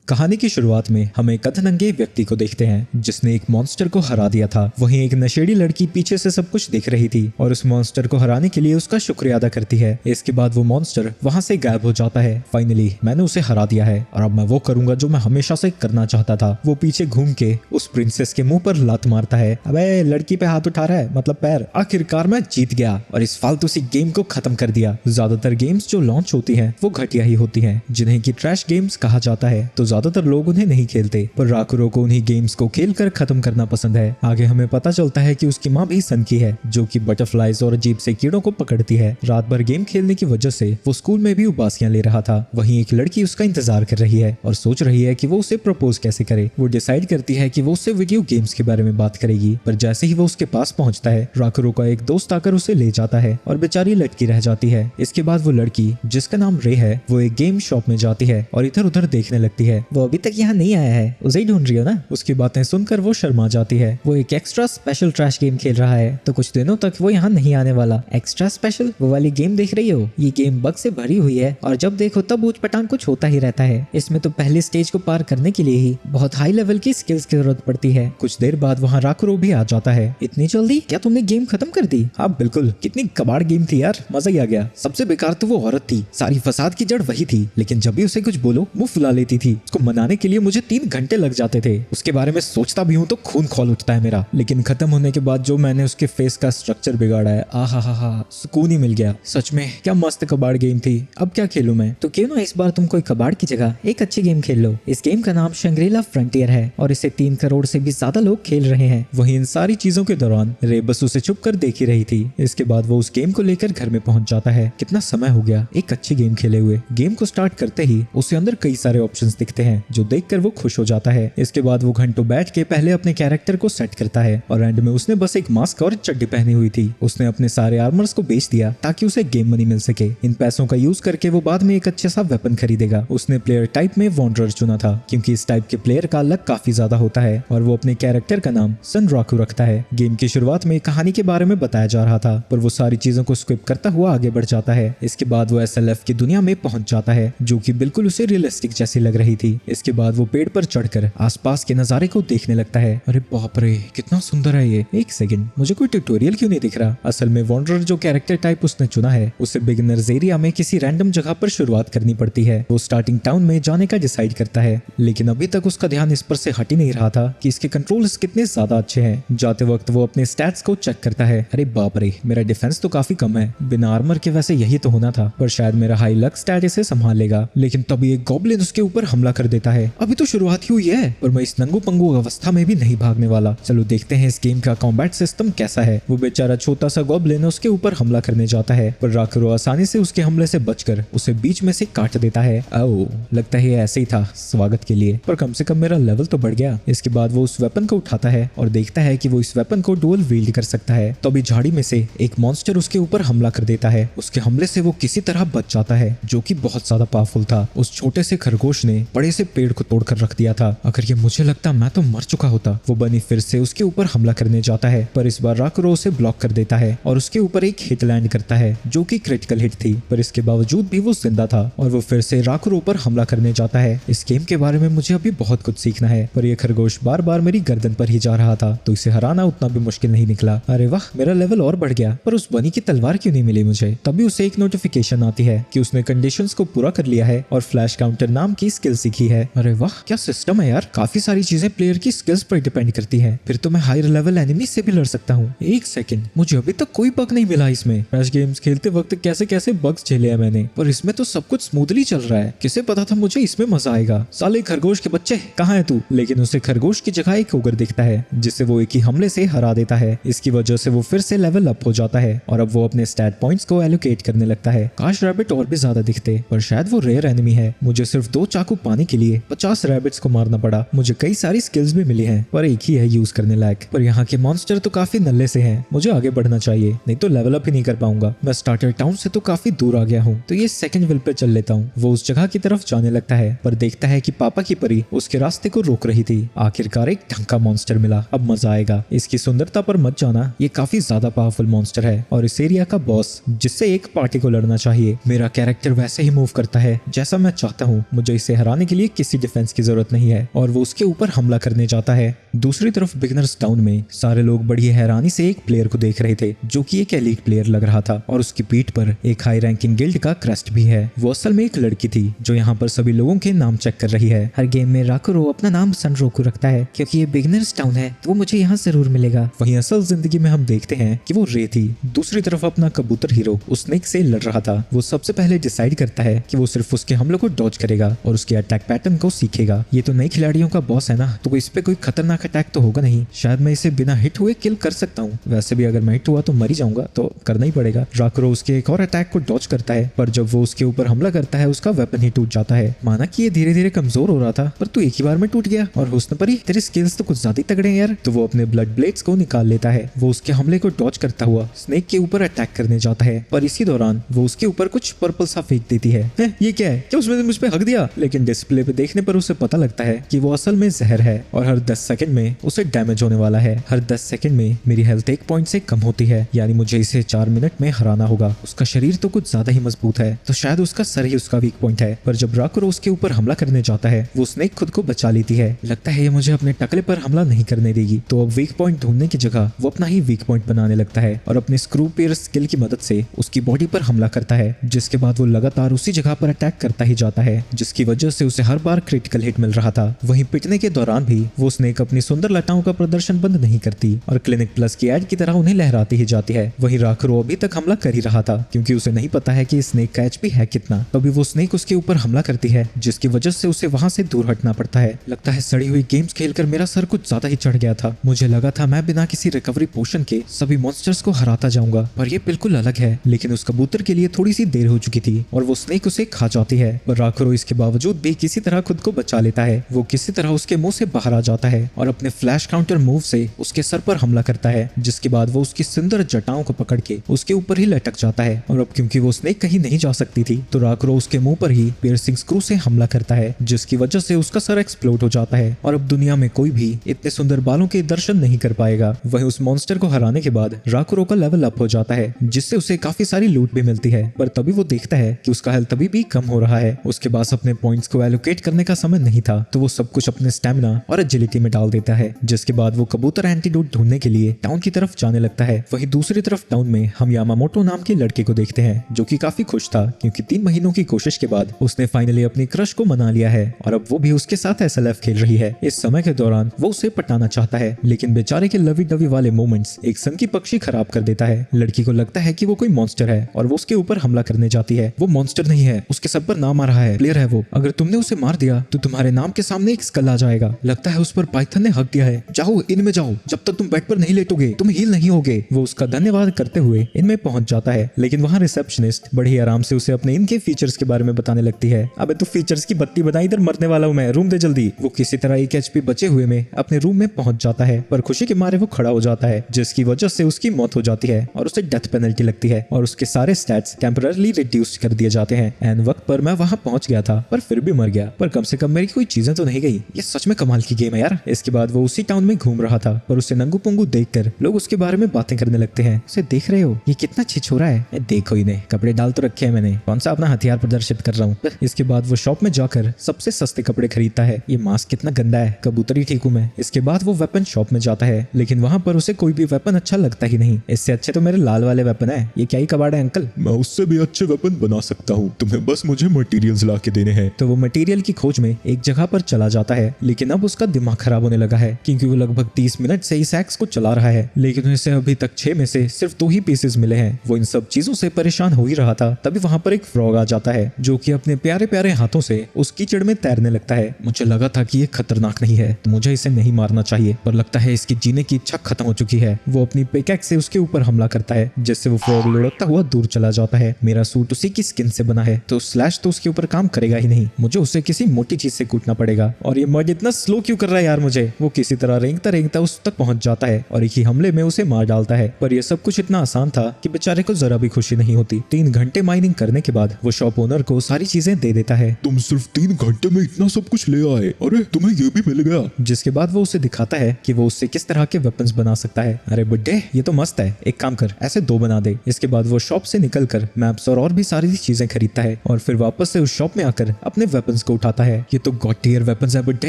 कहानी की शुरुआत में हम एक कथनंगे व्यक्ति को देखते हैं जिसने एक मॉन्स्टर को हरा दिया था। वहीं एक नशेड़ी लड़की पीछे से सब कुछ देख रही थी और उस मॉन्स्टर को हराने के लिए उसका शुक्रिया अदा करती है। इसके बाद वो मॉन्स्टर वहां से गायब हो जाता है। फाइनली मैंने उसे हरा दिया है और अब मैं वो करूंगा जो मैं हमेशा से करना चाहता था। वो पीछे घूम के उस प्रिंसेस के मुंह पर लात मारता है। अबे लड़की पे हाथ उठा रहा है, मतलब पैर। आखिरकार मैं जीत गया और इस फालतू सी गेम को खत्म कर दिया। ज्यादातर गेम्स जो लॉन्च होती हैं वो घटिया ही होती हैं, जिन्हें की ट्रैश गेम्स कहा जाता है, तो ज्यादातर लोग उन्हें नहीं खेलते, पर राकुरो को उन्हीं गेम्स को खेलकर खत्म करना पसंद है। आगे हमें पता चलता है कि उसकी माँ भी सन की है, जो कि बटरफ्लाइज और अजीब से कीड़ों को पकड़ती है। रात भर गेम खेलने की वजह से वो स्कूल में भी उबासियां ले रहा था। वहीं एक लड़की उसका इंतजार कर रही है और सोच रही है कि वो उसे प्रपोज कैसे करे। वो डिसाइड करती है कि वो उससे वीडियो गेम्स के बारे में बात करेगी, पर जैसे ही वो उसके पास पहुंचता है, राकुरो का एक दोस्त आकर उसे ले जाता है और बेचारी लटकी रह जाती है। इसके बाद वो लड़की, जिसका नाम रे है, वो एक गेम शॉप में जाती है और इधर उधर देखने लगती है। वो अभी तक यहाँ नहीं आया है, उसे ही ढूंढ रही हो ना? उसकी बातें सुनकर वो शर्मा जाती है। वो एक एक्स्ट्रा स्पेशल ट्रैश गेम खेल रहा है, तो कुछ दिनों तक वो यहाँ नहीं आने वाला। Extra special? वो वाली गेम देख रही हो? ये गेम बग से भरी हुई है और जब देखो तब ऊंच पटांग कुछ होता ही रहता है। इसमें तो पहले स्टेज को पार करने के लिए ही बहुत हाई लेवल की स्किल्स की जरूरत पड़ती है। कुछ देर बाद वहाँ राकुरो भी आ जाता है। इतनी जल्दी? क्या तुमने गेम खत्म कर दी? हाँ बिल्कुल, कितनी कबाड़ गेम थी यार, मजा ही आ गया। सबसे बेकार तो वो औरत थी, सारी फसाद की जड़ वही थी, लेकिन जब भी उसे कुछ बोलो मुंह फुला लेती थी। उसको मनाने के लिए मुझे 3 घंटे लग जाते थे। उसके बारे में सोचता भी हूँ तो खून खौल उठता है मेरा। लेकिन खत्म होने के बाद जो मैंने उसके फेस का स्ट्रक्चर बिगाड़ा है, आहा, सुकून ही मिल गया। सच में क्या मस्त कबाड़ गेम थी। अब क्या खेलूं मैं? तो क्यों ना इस बार तुम कोई कबाड़ की जगह एक अच्छी गेम खेल लो। इस गेम का नाम शंग्रीला फ्रंटियर है और इसे 3 करोड़ से भी ज्यादा लोग खेल रहे हैं। वहीं इन सारी चीजों के दौरान रे बस उसे चुप कर देख ही रही थी। इसके बाद वो उस गेम को लेकर घर में पहुंच जाता है। कितना समय हो गया एक अच्छी गेम खेले हुए। गेम को स्टार्ट करते ही उसे अंदर कई सारे ऑप्शंस दिखते हैं, जो देखकर वो खुश हो जाता है। इसके बाद वो घंटों बैठ के पहले अपने कैरेक्टर को सेट करता है और एंड में उसने बस एक मास्क और चड्डी पहनी हुई थी। उसने अपने सारे आर्मर्स को बेच दिया ताकि उसे गेम मनी मिल सके। इन पैसों का यूज करके वो बाद में एक अच्छा सा वेपन खरीदेगा। उसने प्लेयर टाइप में वॉन्डरर चुना था, क्योंकि इस टाइप के प्लेयर का लक काफी ज्यादा होता है, और वो अपने कैरेक्टर का नाम सन राकू रखता है। गेम की शुरुआत में कहानी के बारे में बताया जा रहा था, पर वो सारी चीजों को स्किप करता हुआ आगे बढ़ जाता है। इसके बाद वो SLF की दुनिया में पहुंच जाता है, जो कि बिल्कुल उसे रियलिस्टिक जैसी लग रही थी। इसके बाद वो पेड़ पर चढ़कर आसपास के नजारे को देखने लगता है। अरे बाप रे, कितना सुंदर है ये। एक सेकंड, मुझे कोई ट्यूटोरियल क्यों नहीं दिख रहा? असल में वॉन्डरर जो कैरेक्टर टाइप उसने चुना है, उसे बिगिनर्स एरिया में किसी रैंडम जगह पर शुरुआत करनी पड़ती है। वो स्टार्टिंग टाउन में जाने का डिसाइड करता है, लेकिन अभी तक उसका ध्यान इस पर से हट ही नहीं रहा था कि इसके कंट्रोल्स कितने ज्यादा अच्छे हैं। जाते वक्त वो अपने स्टैट्स को चेक करता है। अरे बाप रे, मेरा डिफेंस तो काफी कम है। बिना आर्मर के वैसे यही तो होना था, पर शायद मेरा हाई लक स्टैट इसे संभाल लेगा। लेकिन तभी एक गॉब्लिन उसके ऊपर हमला कर देता है। अभी तो शुरुआत ही हुई है, पर मैं इस नंगू पंगू अवस्था में भी नहीं भागने वाला। चलो देखते हैं इस गेम का कॉम्बैट सिस्टम कैसा है। वो बेचारा छोटा सा गॉब्लिन उसके ऊपर हमला करने जाता है, पर राकुरो आसानी से उसके हमले से बचकर उसे बीच में से काट देता है। ओह, लगता है ये ऐसे ही था स्वागत के लिए, पर कम से कम मेरा लेवल तो बढ़ गया। इसके बाद वो उस वेपन को उठाता है और देखता है कि वो इस वेपन को डुअल वील्ड कर सकता है। तो अभी झाड़ी में से एक मॉन्स्टर उसके ऊपर हमला कर देता है। उसके हमले से वो किसी तरह बच जाता है, जो कि बहुत ज्यादा पावरफुल था। उस छोटे से खरगोश ने बड़े से पेड़ को तोड़कर रख दिया था। अगर ये मुझे लगता मैं तो मर चुका होता। वो बनी फिर से उसके ऊपर हमला करने जाता है, पर इस बार राकुरो उसे ब्लॉक कर देता है और उसके ऊपर एक हिट लैंड करता है, जो कि क्रिटिकल हिट थी। पर इसके बावजूद भी वो जिंदा था और वो फिर से राकुरो पर हमला करने जाता है। इस गेम के बारे में मुझे अभी बहुत कुछ सीखना है, पर यह खरगोश बार बार मेरी गर्दन पर ही जा रहा था, तो इसे हराना उतना भी मुश्किल नहीं निकला। अरे वाह, मेरा लेवल और बढ़ गया। पर उस बनी की तलवार क्यों नहीं मिली मुझे? तभी उसे एक नोटिफिकेशन आती है कि उसने कंडीशंस को पूरा कर लिया है और फ्लैश काउंटर नाम की स्किल सीखी है। अरे वाह, क्या सिस्टम है यार। काफी सारी चीजें प्लेयर की स्किल्स पर डिपेंड करती हैं। फिर तो मैं हायर लेवल एनिमी से भी लड़ सकता हूँ। एक सेकंड, मुझे अभी तक कोई बग नहीं मिला इसमें। क्रैश गेम्स खेलते वक्त कैसे कैसे बग्स झेले हैं मैंने, पर इसमें तो सब कुछ स्मूथली चल रहा है। किसे पता था मुझे इसमें मजा आएगा। साले खरगोश के बच्चे, कहाँ है तू? लेकिन उसे खरगोश की जगह एक ओगर दिखता है, जिसे वो एक ही हमले से हरा देता है। इसकी वजह से वो फिर से लेवल अप हो जाता है और अब वो अपने स्टैट पॉइंट्स को एलोकेट करने लगता है। काश रैबिट और भी ज्यादा दिखते, पर शायद वो रेयर एनिमी है। मुझे सिर्फ 2 चाकू पाने के लिए 50 रैबिट्स को मारना पड़ा। मुझे कई सारी स्किल्स भी मिली हैं, पर एक ही है यूज करने लायक। पर यहाँ के मॉन्स्टर तो काफी नल्ले से हैं। मुझे आगे बढ़ना चाहिए, नहीं तो लेवल अप ही नहीं कर पाऊंगा। मैं स्टार्टर टाउन से तो काफी दूर आ गया हूँ, तो ये सेकंड विल पे चल लेता हूँ। वो उस जगह की तरफ जाने लगता है, पर देखता है कि पापा की परी उसके रास्ते को रोक रही थी। आखिरकार एक ढंग का मॉन्स्टर मिला, अब मजा आएगा। इसकी सुंदरता पर मत जाना, ये काफी ज्यादा पावरफुल मॉन्स्टर है और इस एरिया का बॉस, जिससे एक पार्टी को लड़ना चाहिए। मेरा कैरेक्टर वैसे ही मूव करता है जैसा मैं चाहता हूँ। मुझे इसे हराने के लिए लिए किसी डिफेंस की जरूरत नहीं है और वो उसके ऊपर हमला करने जाता है। दूसरी तरफ बिगिनर्स टाउन में सारे लोग बड़ी हैरानी से एक प्लेयर को देख रहे थे जो कि एक एलीट प्लेयर लग रहा था और उसकी पीठ पर एक हाई रैंकिंग गिल्ड का क्रेस्ट भी है। वो असल में एक लड़की थी जो यहाँ पर सभी लोगों के नाम चेक कर रही है। हर गेम में राकुरो अपना नाम सनरोकू रखता है क्योंकि ये बिगिनर्स टाउन है तो वो मुझे यहाँ जरूर मिलेगा। वहीं असल जिंदगी में हम देखते हैं कि वो रे थी। दूसरी तरफ अपना कबूतर हीरो उस स्नेक से लड़ रहा था। वो सबसे पहले डिसाइड करता है कि वो सिर्फ उसके हमलों को डॉज करेगा और उसके अटैक पैटर्न को सीखेगा। ये तो नए खिलाड़ियों का बॉस है ना, तो इस पे कोई खतरनाक अटैक तो होगा नहीं, शायद मैं इसे बिना हिट हुए किल कर सकता हूँ। वैसे भी अगर मैं हिट हुआ तो मर ही जाऊंगा, तो करना ही पड़ेगा। राकुरो उसके एक और अटैक को डॉज करता है पर जब वो उसके ऊपर हमला करता है उसका वेपन ही टूट जाता है। माना कि ये धीरे धीरे कमजोर हो रहा था पर तू एक ही बार में टूट गया और हुस्न परी तेरे स्किल्स तो कुछ ज्यादा तगड़े हैं यार। तो वो अपने ब्लड ब्लेड्स को निकाल लेता है। वो उसके हमले को डॉज करता हुआ स्नेक के ऊपर अटैक करने जाता है पर इसी दौरान वो उसके ऊपर कुछ पर्पल सा फेंक देती है। ये क्या है? क्या उसने मुझ पे हक दिया? लेकिन डिस्प्ले पे देखने पर उसे पता लगता है कि वो असल में जहर है और हर 10 सेकंड में उसे डैमेज होने वाला है। हर 10 सेकंड में मेरी हेल्थ 1 पॉइंट से कम होती है, यानी मुझे इसे 4 मिनट में हराना होगा। उसका शरीर तो कुछ ज्यादा ही मजबूत है तो शायद उसका सर ही उसका वीक पॉइंट है। पर जब राकुरो उसके ऊपर हमला करने जाता है वो स्नेक खुद को बचा लेती है। लगता है ये मुझे अपने टकले पर हमला नहीं करने देगी, तो अब वीक पॉइंट ढूंढने की जगह वो अपना ही वीक पॉइंट बनाने लगता है और अपने स्क्रू पियर्स स्किल की मदद से उसकी बॉडी पर हमला करता है। जिसके बाद वो लगातार उसी जगह पर अटैक करता ही जाता है जिसकी वजह से उसे हर बार क्रिटिकल हिट मिल रहा था। वहीं पिटने के दौरान भी वो स्नेक अपनी सुंदर लताओं का प्रदर्शन बंद नहीं करती और क्लिनिक प्लस की एड की तरह उन्हें लहराती ही जाती है। वहीं राकुरो अभी तक हमला कर ही रहा था क्योंकि उसे नहीं पता है कि स्नेक का एचपी है कितना। तभी वो स्नेक उसके ऊपर हमला करती है जिसकी वजह से उसे वहां से दूर हटना पड़ता है। लगता है सड़ी हुई गेम्स खेलकर मेरा सर कुछ ज्यादा ही चढ़ गया था। मुझे लगा था मैं बिना किसी रिकवरी पोशन के सभी मॉन्स्टर्स को हराता जाऊंगा पर ये बिल्कुल अलग है। लेकिन उस कबूतर के लिए थोड़ी सी देर हो चुकी थी और वो स्नेक उसे खा जाती है पर राकुरो इसके बावजूद भी किसी तरह खुद को बचा लेता है। वो किसी तरह उसके मुंह से बाहर आ जाता है और अपने फ्लैश काउंटर मूव से उसके सर पर हमला करता है जिसके बाद वो उसकी सुंदर जटाओं को पकड़ के उसके ऊपर ही लटक जाता है। और अब क्योंकि वो स्नेक कहीं नहीं जा सकती थी तो राकुरो उसके मुंह पर ही पियर्सिंग स्क्रू से हमला करता है जिसकी वजह से उसका सर एक्सप्लोड हो जाता है और अब दुनिया में कोई भी इतने सुंदर बालों के दर्शन नहीं कर पाएगा। वहीं उस मॉन्स्टर को हराने के बाद राकुरो का लेवल अप हो जाता है जिससे उसे काफी सारी लूट भी मिलती है पर तभी वो देखता है कि उसका हेल्थ अभी भी कम हो रहा है। उसके पास अपने पॉइंट्स को एलोकेट करने का समय नहीं था तो वो सब कुछ अपने स्टैमिना और एजिलिटी में डाल देता है जिसके बाद वो कबूतर एंटीडोट ढूंढने के लिए टाउन की तरफ जाने लगता है। वहीं दूसरी तरफ टाउन में हम यामामोटो नाम के लड़के को देखते हैं जो कि काफी खुश था क्योंकि 3 महीनों की कोशिश के बाद उसने फाइनली अपनी क्रश को मना लिया है और अब वो भी उसके साथ एसएलएफ खेल रही है। इस समय के दौरान वो उसे पटाना चाहता है लेकिन बेचारे के लवी डवी वाले मोमेंट्स एक सन की पक्षी खराब कर देता है। लड़की को लगता है कि वो कोई मॉन्स्टर है और वो उसके ऊपर हमला करने जाती है। वो मॉन्स्टर नहीं है, उसके सब पर नाम आ रहा है, प्लेयर है वो। अगर तुमने उसे मार दिया तो तुम्हारे नाम के सामने एक स्कल आ जाएगा। लगता है उस पर पाइथन ने हक दिया है। जाओ इनमें जाओ, जब तक तुम बेड पर नहीं लेटोगे तुम हील नहीं होगे। वो उसका धन्यवाद करते हुए इनमें पहुंच जाता है लेकिन वहाँ रिसेप्शनिस्ट बड़ी आराम से उसे अपने इनके फीचर्स के बारे में बताने लगती है। अबे तू फीचर्स की बत्ती बता, इधर मरने वाला हूँ मैं, रूम दे जल्दी। वो किसी तरह 1 एचपी बचे हुए में अपने रूम में पहुंच जाता है पर खुशी के मारे वो खड़ा हो जाता है जिसकी वजह से उसकी मौत हो जाती है और उसे डेथ पेनल्टी लगती है और उसके सारे स्टैट्स टेम्पररी रिड्यूस कर दिए जाते हैं। एन वक्त पर मैं वहां पहुंच गया था पर फिर भी मर गया, पर कम से कम मेरी कोई चीजें तो नहीं गई। ये सच में कमाल की गेम है यार। इसके बाद वो उसी टाउन में घूम रहा था पर उसे नंगू पुंगू देखकर लोग उसके बारे में बातें करने लगते हैं। उसे देख रहे हो, ये कितना छिछोरा है। देखो इन्हें, कपड़े डाल तो रखे हैं मैंने, कौन सा अपना हथियार प्रदर्शित कर रहा हूँ। इसके बाद वो शॉप में जाकर सबसे सस्ते कपड़े खरीदता है। ये मास्क कितना गंदा है, कबूतर ही ठीक हूँ मैं। इसके बाद वो वेपन शॉप में जाता है लेकिन वहाँ पर उसे कोई भी वेपन अच्छा लगता ही नहीं। इससे अच्छे तो मेरे लाल वाले वेपन है। ये क्या ही कबाड़ है अंकल, मैं उससे भी अच्छे वेपन बना सकता हूँ, तुम्हें बस मुझे मटेरियल्स ला के देने हैं। तो वो मटेरियल की खोज में एक जगह पर चला जाता है लेकिन अब उसका दिमाग खराब होने लगा है क्योंकि वो लगभग 30 मिनट से इस एक्स को चला रहा है लेकिन उसे अभी तक 6 में से सिर्फ 2 ही पीसेस मिले हैं। वो इन सब चीजों से परेशान हो ही रहा था तभी वहाँ पर एक फ्रॉग आ जाता है जो कि अपने प्यारे प्यारे हाथों से उस कीचड़ में तैरने लगता है। मुझे लगा था कि ये खतरनाक नहीं है तो मुझे इसे नहीं मारना चाहिए पर लगता है इसकी जीने की इच्छा खत्म हो चुकी है। वो अपनी पिकैक्स से उसके ऊपर हमला करता है जिससे वो फ्रॉग लुढ़कता हुआ दूर चला जाता है। मेरा सूट उसी की स्किन से बना है तो स्लैश तो उसके ऊपर काम करेगा ही नहीं, मुझे उसे किसी मोटी चीज से कूटना पड़ेगा। और ये मर्द इतना स्लो क्यों कर रहा है यार मुझे। वो किसी तरह रेंगता रेंगता उस तक पहुंच जाता है और एक ही हमले में उसे मार डालता है। पर यह सब कुछ इतना आसान था कि बेचारे को जरा भी खुशी नहीं होती। 3 घंटे माइनिंग करने के बाद वो शॉप ओनर को सारी चीजें दे देता है। तुम सिर्फ 3 घंटे में इतना सब कुछ ले आए, अरे तुम्हें ये भी मिल गया। जिसके बाद वो उसे दिखाता है कि वो उससे किस तरह के वेपन्स बना सकता है। अरे बुड्ढे ये तो मस्त है, एक काम कर ऐसे 2 बना दे। इसके बाद वो शॉप से निकलकर मैप्स और भी सारी चीजें खरीदता है और फिर वापस से उस शॉप में आकर अपने वेपन्स को उठाता है। ये तो गॉड टियर वेपन्स है बट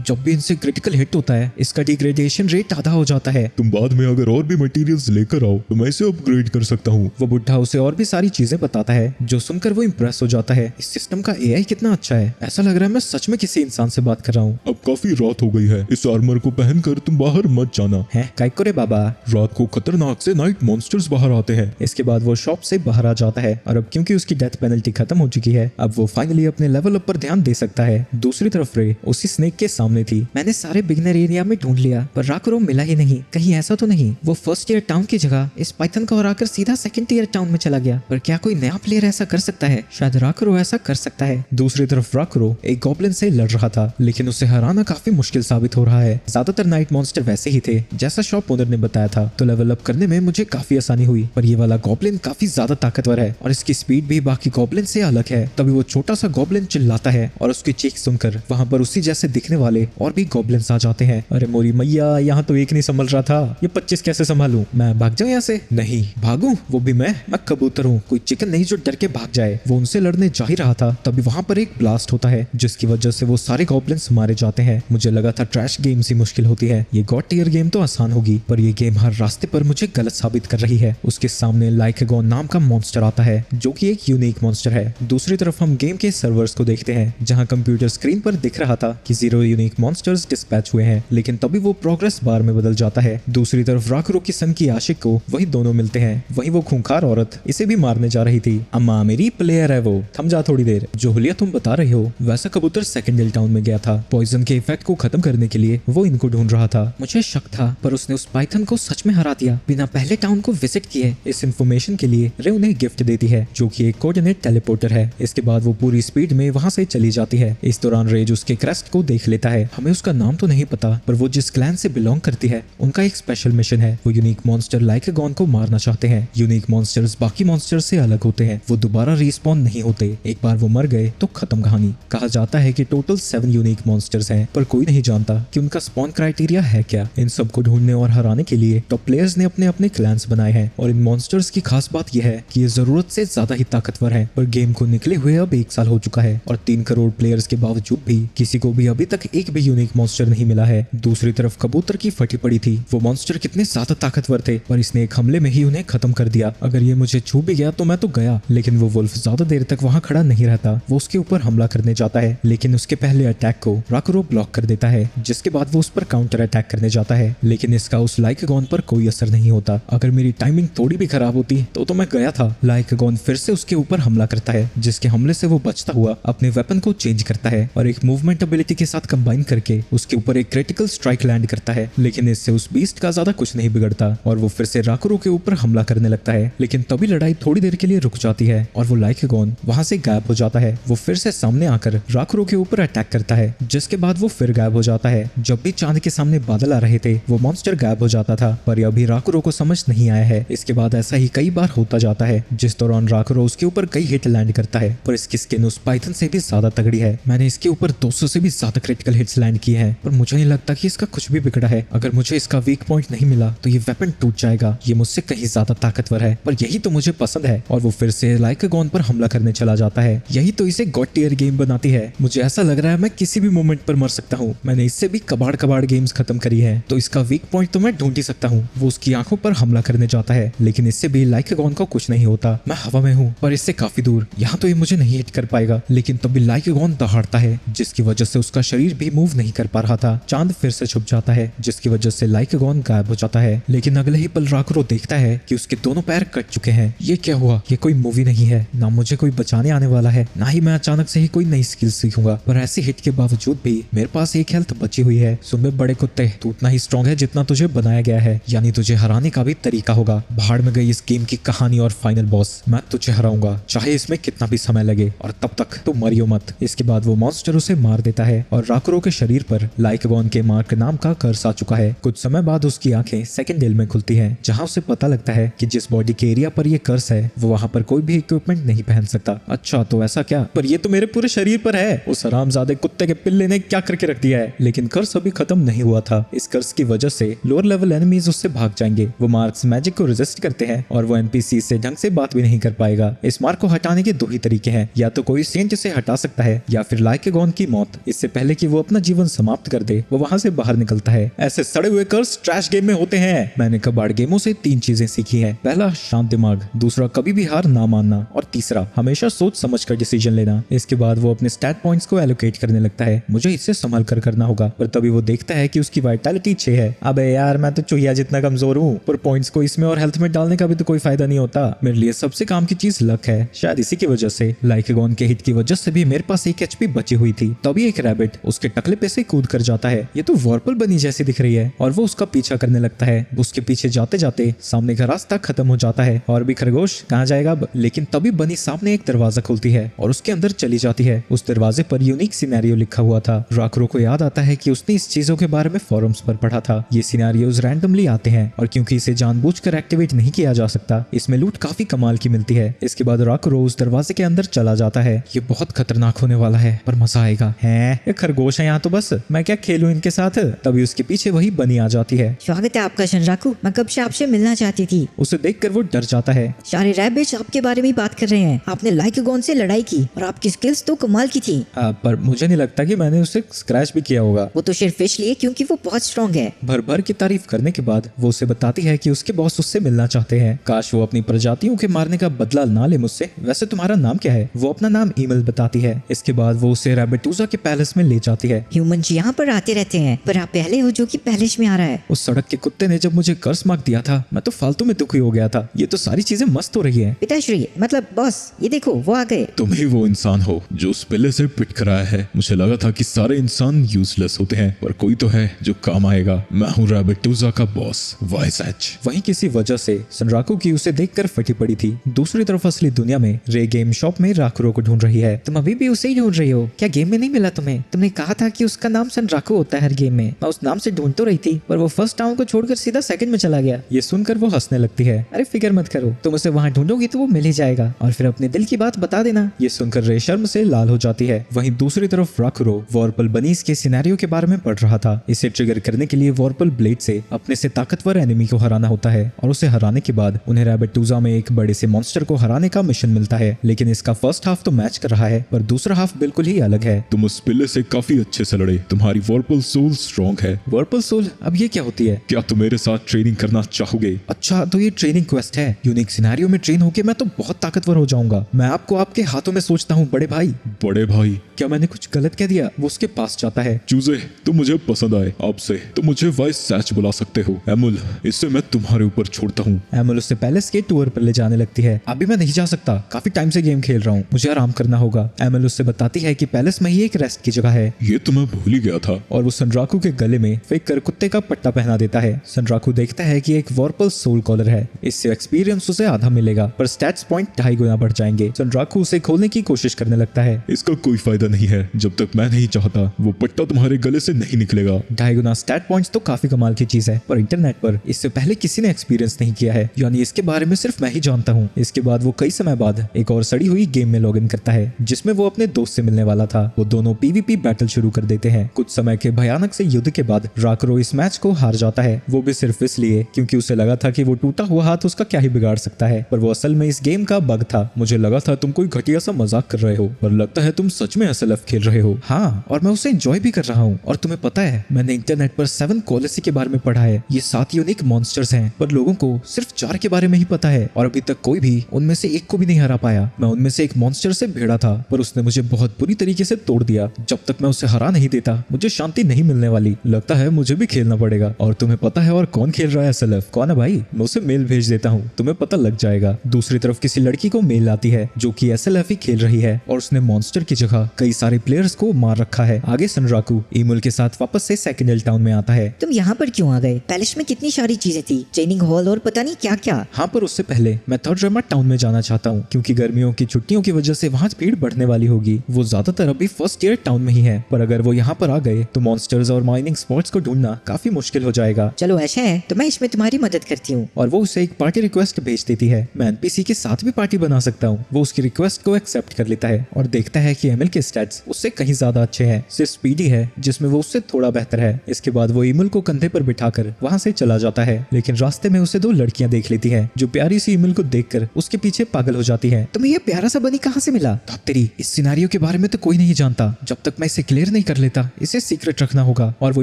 जब भी इनसे क्रिटिकल हिट होता है इसका डिग्रेडेशन रेट आधा हो जाता है। तुम बाद में अगर और भी मटेरियल्स लेकर आओ तो मैं इसे अपग्रेड कर सकता हूँ। वो बुढ़ा उसे और भी सारी चीजें बताता है जो सुनकर वो इम्प्रेस हो जाता है। इस सिस्टम का एआई कितना अच्छा है, ऐसा लग रहा है मैं सच में किसी इंसान से बात कर रहा हूँ। अब काफी रात हो गई है, इस आर्मर को पहनकर तुम बाहर मत जाना। है काइको रे बाबा। रात को खतरनाक से नाइट मॉन्स्टर्स बाहर आते हैं। इसके बाद वो शॉप से बाहर आ जाता है और अब क्योंकि उसकी डेथ पेनल्टी खत्म हो चुकी है अब वो फाइनली अपने लेवल अप पर ध्यान दे सकता है। दूसरी तरफ रे उसी स्नेक के सामने थी। मैंने सारे बिगनर एरिया में ढूंढ लिया पर राकुरो मिला ही नहीं। कहीं ऐसा तो नहीं वो फर्स्ट ईयर टाउन की जगह इस पाइथन को हराकर सीधा सेकंड ईयर टाउन में चला गया। पर क्या कोई नया प्लेयर ऐसा कर सकता है? शायद राकुरो ऐसा कर सकता है। दूसरी तरफ राकुरो एक गॉब्लिन से लड़ रहा था लेकिन उसे हराना काफी मुश्किल साबित हो रहा है। ज्यादातर नाइट मॉन्स्टर वैसे ही थे जैसा शॉप ओनर ने बताया था, तो लेवल अप करने में मुझे काफी आसानी हुई। पर ये वाला गॉब्लिन काफी ज्यादा ताकतवर है और इसकी स्पीड भी बाकी गॉब्लिन से अलग है। तभी वो छोटा सा गॉब्लिन चिल्लाता है और उसकी चीख सुनकर वहाँ पर उसी जैसे दिखने वाले और भी गॉब्लिन्स आ जाते हैं। अरे मोरी मैया, यहाँ तो एक नहीं संभल रहा था, ये 25 कैसे संभालूं? मैं भाग जाऊं यहाँ से? नहीं भागूं? वो भी मैं कबूतर हूँ, कोई चिकन नहीं जो डर के भाग जाए। वो उनसे लड़ने जा ही रहा था तभी वहाँ पर एक ब्लास्ट होता है जिसकी वजह से वो सारे गॉब्लिन्स मारे जाते हैं। मुझे लगा था ट्रैश गेम सी मुश्किल होती है, ये गॉड टियर गेम तो आसान होगी, पर ये गेम हर रास्ते पर मुझे गलत साबित कर रही है। उसके सामने लाइकेगॉन नाम का मॉन्स्टर आता है जो कि एक यूनिक मॉन्स्टर है। दूसरी तरफ हम गेम के सर्वर्स को देखते हैं जहाँ कंप्यूटर स्क्रीन पर दिख रहा था कि 0 यूनिक मॉन्स्टर्स डिस्पैच हुए हैं, लेकिन तभी वो प्रोग्रेस बार में बदल जाता है। दूसरी तरफ राकुरो की सन की आशिक को वही दोनों मिलते हैं। वही वो खूंखार औरत इसे भी मारने जा रही थी। अम्मा मेरी प्लेयर है वो, थम जा थोड़ी देर। जो हुलिया तुम बता रहे हो वैसा कबूतर सेकंड हिल टाउन में गया था। पॉइजन के इफेक्ट को खत्म करने के लिए वो इनको ढूंढ रहा था। मुझे शक था पर उसने उस पाइथन को सच में हरा दिया बिना पहले टाउन को विजिट किए। इस इंफॉर्मेशन के लिए रे उन्हें गिफ्ट देती है जो कि एक कोऑर्डिनेट टेलीपोर्टर है। इसके बाद वो पूरी स्पीड में वहां से चली जाती है। इस दौरान रेज उसके क्रेस्ट को देख लेता है। हमें उसका नाम तो नहीं पता पर वो जिस क्लैन से बिलोंग करती है उनका एक स्पेशल मिशन है। वो यूनिक मॉन्स्टर लाइकेगॉन को मारना चाहते हैं। यूनिक मॉन्स्टर्स बाकी मॉन्स्टर से अलग होते हैं, वो दोबारा रिस्पॉन नहीं होते। एक बार वो मर गए तो खत्म कहानी। कहा जाता है कि टोटल 7 यूनिक मॉन्स्टर्स हैं पर कोई नहीं जानता कि उनका स्पॉन क्राइटेरिया है क्या। इन सबको ढूंढने और हराने के लिए टॉप प्लेयर्स ने अपने अपने क्लैंस बनाए हैं और इन मॉन्स्टर्स की खास बात यह है कि ये जरूरत से ज्यादा ही ताकतवर है। पर गेम को निकले हुए अब 1 साल हो चुका है और 3 करोड़ प्लेयर्स के बावजूद भी किसी को भी अभी तक एक भी यूनिक मॉन्स्टर नहीं मिला है। दूसरी तरफ कबूतर की फटी पड़ी थी। वो मॉन्स्टर कितने ज्यादा ताकतवर थे पर इसने एक हमले में ही उन्हें खत्म कर दिया। अगर ये मुझे छू भी गया तो मैं तो गया। लेकिन वो वुल्फ ज्यादा देर तक वहां खड़ा नहीं रहता। वो उसके ऊपर हमला करने जाता है लेकिन उसके पहले अटैक को राकुरो ब्लॉक कर देता है, जिसके बाद वो उस पर काउंटर अटैक करने जाता है। लेकिन इसका उस लाइकेगॉन पर कोई असर नहीं होता। अगर मेरी टाइमिंग थोड़ी भी खराब होती तो मैं गया था। लाइकेगॉन फिर से उसके ऊपर हमला करता है जिसके हमले से वो बचता हुआ अपने वेपन को चेंज करता है और एक मूवमेंट एबिलिटी के साथ कंबाइन करके उसके ऊपर एक क्रिटिकल स्ट्राइक लैंड करता है। लेकिन इससे उस बीस्ट का ज्यादा कुछ नहीं बिगड़ता और वो फिर से राकुरो के ऊपर हमला करने लगता है। लेकिन तभी लड़ाई थोड़ी देर के लिए रुक जाती है और वो लाइकेगॉन वहां से गायब हो जाता है। वो फिर से सामने आकर राकुरो के ऊपर अटैक करता है जिसके बाद वो फिर गायब हो जाता है। जब भी चांद के सामने बादल आ रहे थे वो मॉन्स्टर गायब हो जाता था पर अभी राकुरो को समझ नहीं आया है। इसके बाद ऐसा ही कई बार होता जाता है जिस दौरान राकुरो उसके ऊपर कई हिट लैंड करता है पर इसकी स्किन उस पाइथन से भी ज्यादा तगड़ी है। मैंने इसके ऊपर 200 से भी ज्यादा क्रिटिकल हिट्स लैंड किए हैं पर मुझे नहीं लगता कि इसका कुछ भी बिगड़ा है। अगर मुझे इसका वीक पॉइंट नहीं मिला तो ये वेपन टूट जाएगा। ये मुझसे कहीं ज्यादा ताकतवर है पर यही तो मुझे पसंद है। और वो फिर से लाइकेगॉन पर हमला करने चला जाता है। यही तो इसे गॉड टियर गेम बनाती है। मुझे ऐसा लग रहा है मैं किसी भी मोमेंट पर मर सकता हूँ। मैंने इससे भी कबाड़ गेम्स खत्म करी है तो इसका वीक पॉइंट तो मैं ढूंढ ही सकता हूँ। वो उसकी आंखों पर हमला करने जाता है लेकिन इससे भी लाइकेगॉन को कुछ नहीं होता। मैं हवा में हूँ पर इससे काफी दूर, यहाँ तो ये मुझे नहीं हिट कर पाएगा। लेकिन तभी लाइकेगॉन दहाड़ता है जिसकी वजह से उसका शरीर भी मूव नहीं कर पा रहा था। चांद फिर से छुप जाता है जिसकी वजह से लाइकेगॉन गायब हो जाता है। लेकिन अगले ही पल राकुरो देखता है कि उसके दोनों पैर कट चुके हैं। ये क्या हुआ? ये कोई मूवी नहीं है, ना मुझे कोई बचाने आने वाला है, ना ही मैं अचानक से ही कोई नई स्किल सीखूंगा। पर ऐसी हिट के बावजूद भी मेरे पास एक हेल्थ बची हुई है। सुन बे बड़े कुत्ते, तू उतना ही स्ट्रॉन्ग है जितना तुझे बनाया गया है, यानी तुझे हराने का भी तरीका होगा। भाड़ में गई इस गेम की कहानी और फाइनल बॉस, मैं तुझे हराऊंगा चाहे इसमें कितना भी समय लगे और तब तक तू मरियो मत। इसके बाद वो मॉन्स्टर उसे मार देता है और राकुरो के शरीर पर लाइकेगॉन के मार्क नाम का कर्स आ चुका है। कुछ समय बाद उसकी आंखें सेकंड डेल में खुलती हैं जहां उसे पता लगता है कि जिस बॉडी के एरिया पर ये कर्स है वो वहां पर कोई भी इक्विपमेंट नहीं पहन सकता। अच्छा तो ऐसा क्या? पर ये तो मेरे पूरे शरीर पर है। उस हरामजादे कुत्ते के पिल्ले ने क्या करके रख दिया है? लेकिन कर्स अभी खत्म नहीं हुआ था। इस कर्स की वजह से लोअर लेवल एनिमीज उससे भाग जाएंगे। वो मार्क्स मैजिक को रेजिस्ट करते हैं और वो एनपीसी से ढंग से बात भी नहीं कर पाएगा। इस मार्क को हटाने के 2 ही तरीके हैं, या तो कोई सेंट इसे हटा सकता है है या फिर लाइकेगॉन की मौत। इससे पहले कि वो अपना जीवन समाप्त कर दे वो वहाँ से बाहर निकलता है। ऐसे सड़े हुए कर्स ट्रैश गेम में होते हैं। मैंने कबाड़ गेमों से 3 चीजें सीखी हैं। पहला, शांत दिमाग। दूसरा, कभी भी हार ना मानना। और तीसरा, हमेशा सोच समझ कर डिसीजन लेना। इसके बाद वो अपने स्टैट पॉइंट्स को एलोकेट करने लगता है। मुझे इससे संभल कर करना होगा, पर तभी वो देखता है कि उसकी वाइटैलिटी 6 है। अबे यार, मैं तो चूहिया जितना कमजोर हूँ, पर पॉइंट्स को इसमें और हेल्थ में डालने का भी तो कोई फायदा नहीं होता। मेरे लिए सबसे काम की चीज लक है। शायद इसी की वजह से, लाइकेगॉन के हिट की वजह से भी मेरे पास 1 HP बची हुई थी। तभी एक रैबिट उसके टकले पे से कूद कर जाता है। ये तो वॉर्पल बनी जैसी दिख रही है और वो उसका पीछा करने लगता है। उसके पीछे जाते जाते सामने का रास्ता खत्म हो जाता है। और भी खरगोश, कहाँ जाएगा अब? लेकिन तभी बनी सामने एक दरवाजा खुलती है और उसके अंदर चली जाती है। उस दरवाजे पर यूनिक सिनेरियो लिखा हुआ था। राकरो को याद आता है कि उसने इस चीजों के बारे में फोरम्स पर पढ़ा था। ये सिनेरियोज रैंडमली आते हैं और क्योंकि इसे जानबूझकर एक्टिवेट नहीं किया जा सकता, इसमें लूट काफी कमाल की मिलती है। इसके बाद राकरो उस दरवाजे के अंदर चला जाता है। ये बहुत खतरनाक होने वाला है, पर मजा आएगा। हैं, ये खरगोश है यहाँ तो बस, मैं क्या खेलूं इनके साथ? तभी उसके पीछे वही बनी आ जाती है। स्वागत है आपका शनराकू, मैं कब से आपसे मिलना चाहती थी। उसे देखकर वो डर जाता है। सारे रैबिट्स आपके बारे में ही बात कर रहे हैं। आपने लाइकेगॉन से लड़ाई की और आपकी स्किल्स तो कमाल की थी। पर मुझे नहीं लगता कि मैंने उसे स्क्रैच भी किया होगा। वो तो सिर्फ इसलिए क्योंकि वो बहुत स्ट्रॉन्ग है। भर भर की तारीफ करने के बाद वो उसे बताती है कि उसके बॉस उससे मिलना चाहते हैं। काश वो अपनी प्रजातियों के मारने का बदला ना ले मुझसे। वैसे तुम्हारा नाम क्या है? वो अपना नाम ईमेल बताती है। इसके बाद वो उसे रैबिटूजा के पैलेस में ले जाती है। ह्यूमंस यहाँ पर आते रहते हैं, पर आप पहले हो जो कि पैलेस में आ रहा है। उस सड़क के कुत्ते ने जब मुझे कर्स मार्क दिया था, मैं तो फालतू में दुखी हो गया था। ये तो सारी चीजें मस्त हो रही है। पिताश्री, मतलब बॉस, ये देखो वो आ गए। तुम ही वो इंसान हो जो उस पिल्ले से पिट कर आया है। मुझे लगा था कि सारे इंसान यूजलेस होते हैं, पर कोई तो है जो काम आएगा। मैं हूँ रैबिटूजा का बॉस, वाइस एच। वहीं किसी वजह से सनराकू की उसे देखकर फटी पड़ी थी। दूसरी तरफ असली दुनिया में रे गेम शॉप में राकुरो को ढूंढ रही है। तुम अभी भी उसे ही ढूंढ रही हो क्या? गेम में नहीं मिला तुम्हें? तुमने कहा था कि उसका नाम सनराकू होता है हर गेम में। मैं उस नाम से ढूंढ तो रही थी, पर वो फर्स्ट टाउन को छोड़कर सीधा सेकंड में चला गया। ये सुनकर वो हंसने लगती है। अरे फिक्र मत करो, तुम उसे वहाँ ढूंढोगी तो वो मिल ही जाएगा। और फिर अपने दिल की बात बता देना। ये सुनकर रे शर्म से लाल हो जाती है। वहीं दूसरी तरफ राकुरो वॉर्पल बनीज के सिनेरियो के बारे में पढ़ रहा था। इसे ट्रिगर करने के लिए वॉर्पल ब्लेड से अपने से ताकतवर एनिमी को हराना होता है और उसे हराने के बाद उन्हें रैबिटूजा में एक बड़े से मॉन्स्टर को हराने का मिशन मिलता है। लेकिन इसका फर्स्ट हाफ तो मैच कर रहा है, पर दूसरा हाफ बिल्कुल ही अलग है। तुम उस पिल्ले से काफी अच्छे से लड़े। तुम्हारी वॉर्पल सोल स्ट्रॉन्ग है। वॉर्पल सोल, अब ये क्या होती है? क्या तुम मेरे साथ ट्रेनिंग करना चाहोगे? अच्छा, तो ये ट्रेनिंग क्वेस्ट है। यूनिक सिनेरियो में ट्रेन होके मैं तो बहुत ताकतवर हो जाऊंगा। मैं आपको आपके हाथों में सोचता हूँ बड़े भाई। बड़े भाई? क्या मैंने कुछ गलत कह दिया? वो उसके पास जाता है। चूजे, तुम मुझे पसंद आए। आपसे तो मुझे वाइस सैच बुला सकते हो। एमुल, इससे मैं तुम्हारे ऊपर छोड़ता हूँ। एमुल उससे पैलेस के टूर पर ले जाने लगती है। अभी मैं नहीं जा सकता, काफी टाइम से गेम खेल रहा हूँ, मुझे आराम करना होगा। एमुल उससे बताती है कि पैलेस में ही एक रेस्ट की जगह है। ये तो मैं भूल ही गया था। और वो सनराकू के गले में फेंक कर कुत्ते का पट्टा पहना देता है। सनराकू देखता है कि एक वॉर्पल सोल कॉलर है। इससे एक्सपीरियंस उसे आधा मिलेगा, पर स्टैट्स पॉइंट 2.5 गुना बढ़ जाएंगे। सनराकू उसे खोलने की कोशिश करने लगता है। इसका कोई फायदा नहीं है। जब तक मैं नहीं चाहता वो पट्टा तुम्हारे गले से नहीं निकलेगा। 2.5 गुना स्टैट पॉइंट्स तो काफी कमाल की चीज है, पर इंटरनेट पर इससे पहले किसी ने एक्सपीरियंस नहीं किया है। यानी इसके बारे में सिर्फ मैं ही जानता हूँ। इसके बाद वो कई समय बाद एक और सड़ी हुई गेम में लॉगिन करता है, जिसमें वो अपने दोस्त से मिलने वाला था। वो दोनों पीवीपी बैटल शुरू कर देते हैं। कुछ समय के भयानक से युद्ध के बाद राकुरो इस मैच को हार जाता है। वो भी सिर्फ इसलिए क्योंकि उसे लगा था कि वो टूटा हुआ हाथ उसका क्या ही बिगाड़ सकता है, पर वो असल में इस गेम का बग था। मुझे लगा था तुम कोई घटिया सा मजाक कर रहे हो, पर लगता है तुम सच में SLF खेल रहे हो। हाँ, और मैं उसे एंजॉय भी कर रहा हूँ। और तुम्हें पता है, मैंने इंटरनेट पर 7 कॉलेसी के बारे में पढ़ा है। ये 7 यूनिक मॉन्स्टर्स हैं, पर लोगों को सिर्फ 4 के बारे में ही पता है और अभी तक कोई भी उनमें से एक को भी नहीं हरा पाया। मैं उनमें से एक मॉन्स्टर से भिड़ा था, पर उसने मुझे बहुत बुरी तरीके से तोड़ दिया। जब तक मैं उसे हरा नहीं देता मुझे शांति नहीं मिलने वाली। लगता है मुझे भी खेलना पड़ेगा। और तुम्हें पता है और कौन खेल रहा है SLF? कौन है भाई? मैं उसे मेल भेज देता हूँ, तुम्हें पता लग जाएगा। दूसरी तरफ किसी लड़की को मेल आती है जो कि SLF ही खेल रही है और उसने मॉन्स्टर की जगह कई सारे प्लेयर्स को मार रखा है। आगे सनराकू ईमुल के साथ वापस से सेकेंडल टाउन में आता है। तुम यहाँ पर क्यों आ गए? पैलेस में कितनी सारी चीजें थी, ट्रेनिंग हॉल और पता नहीं क्या क्या। हाँ, पर उससे पहले मैं थर्ड ड्रामा टाउन में जाना चाहता हूँ, क्योंकि गर्मियों की छुट्टियों की वजह से वहाँ भीड़ बढ़ने वाली होगी। वो ज्यादातर अभी फर्स्ट ईयर टाउन में ही है, पर अगर वो यहाँ पर आ गए तो मॉन्स्टर्स और माइनिंग स्पॉट्स को ढूंढना काफी मुश्किल हो जाएगा। चलो ऐसा है तो मैं इसमें तुम्हारी मदद करती हूँ। और वो उसे एक पार्टी रिक्वेस्ट भेज देती है। मैं NPC के साथ भी पार्टी बना सकता हूँ। वो उसकी रिक्वेस्ट को एक्सेप्ट कर लेता है और देखता है कि एमिल के स्टैट्स उससे कहीं ज्यादा अच्छे हैं। सिर्फ स्पीडी है जिसमें वो उससे थोड़ा बेहतर है। इसके बाद वो ईमुल को कंधे पर बिठाकर वहाँ से चला जाता है, लेकिन रास्ते में उसे 2 लड़कियां देख लेती हैं, जो प्यारी सी ईमुल को देखकर उसके पीछे पागल हो जाती हैं। तुम्हें ये प्यारा सा बनी कहाँ से मिला? तेरी इस सिनेरियो सिनेरियो के बारे में तो कोई नहीं जानता। जब तक मैं इसे क्लियर नहीं कर लेता इसे सीक्रेट रखना होगा। और वो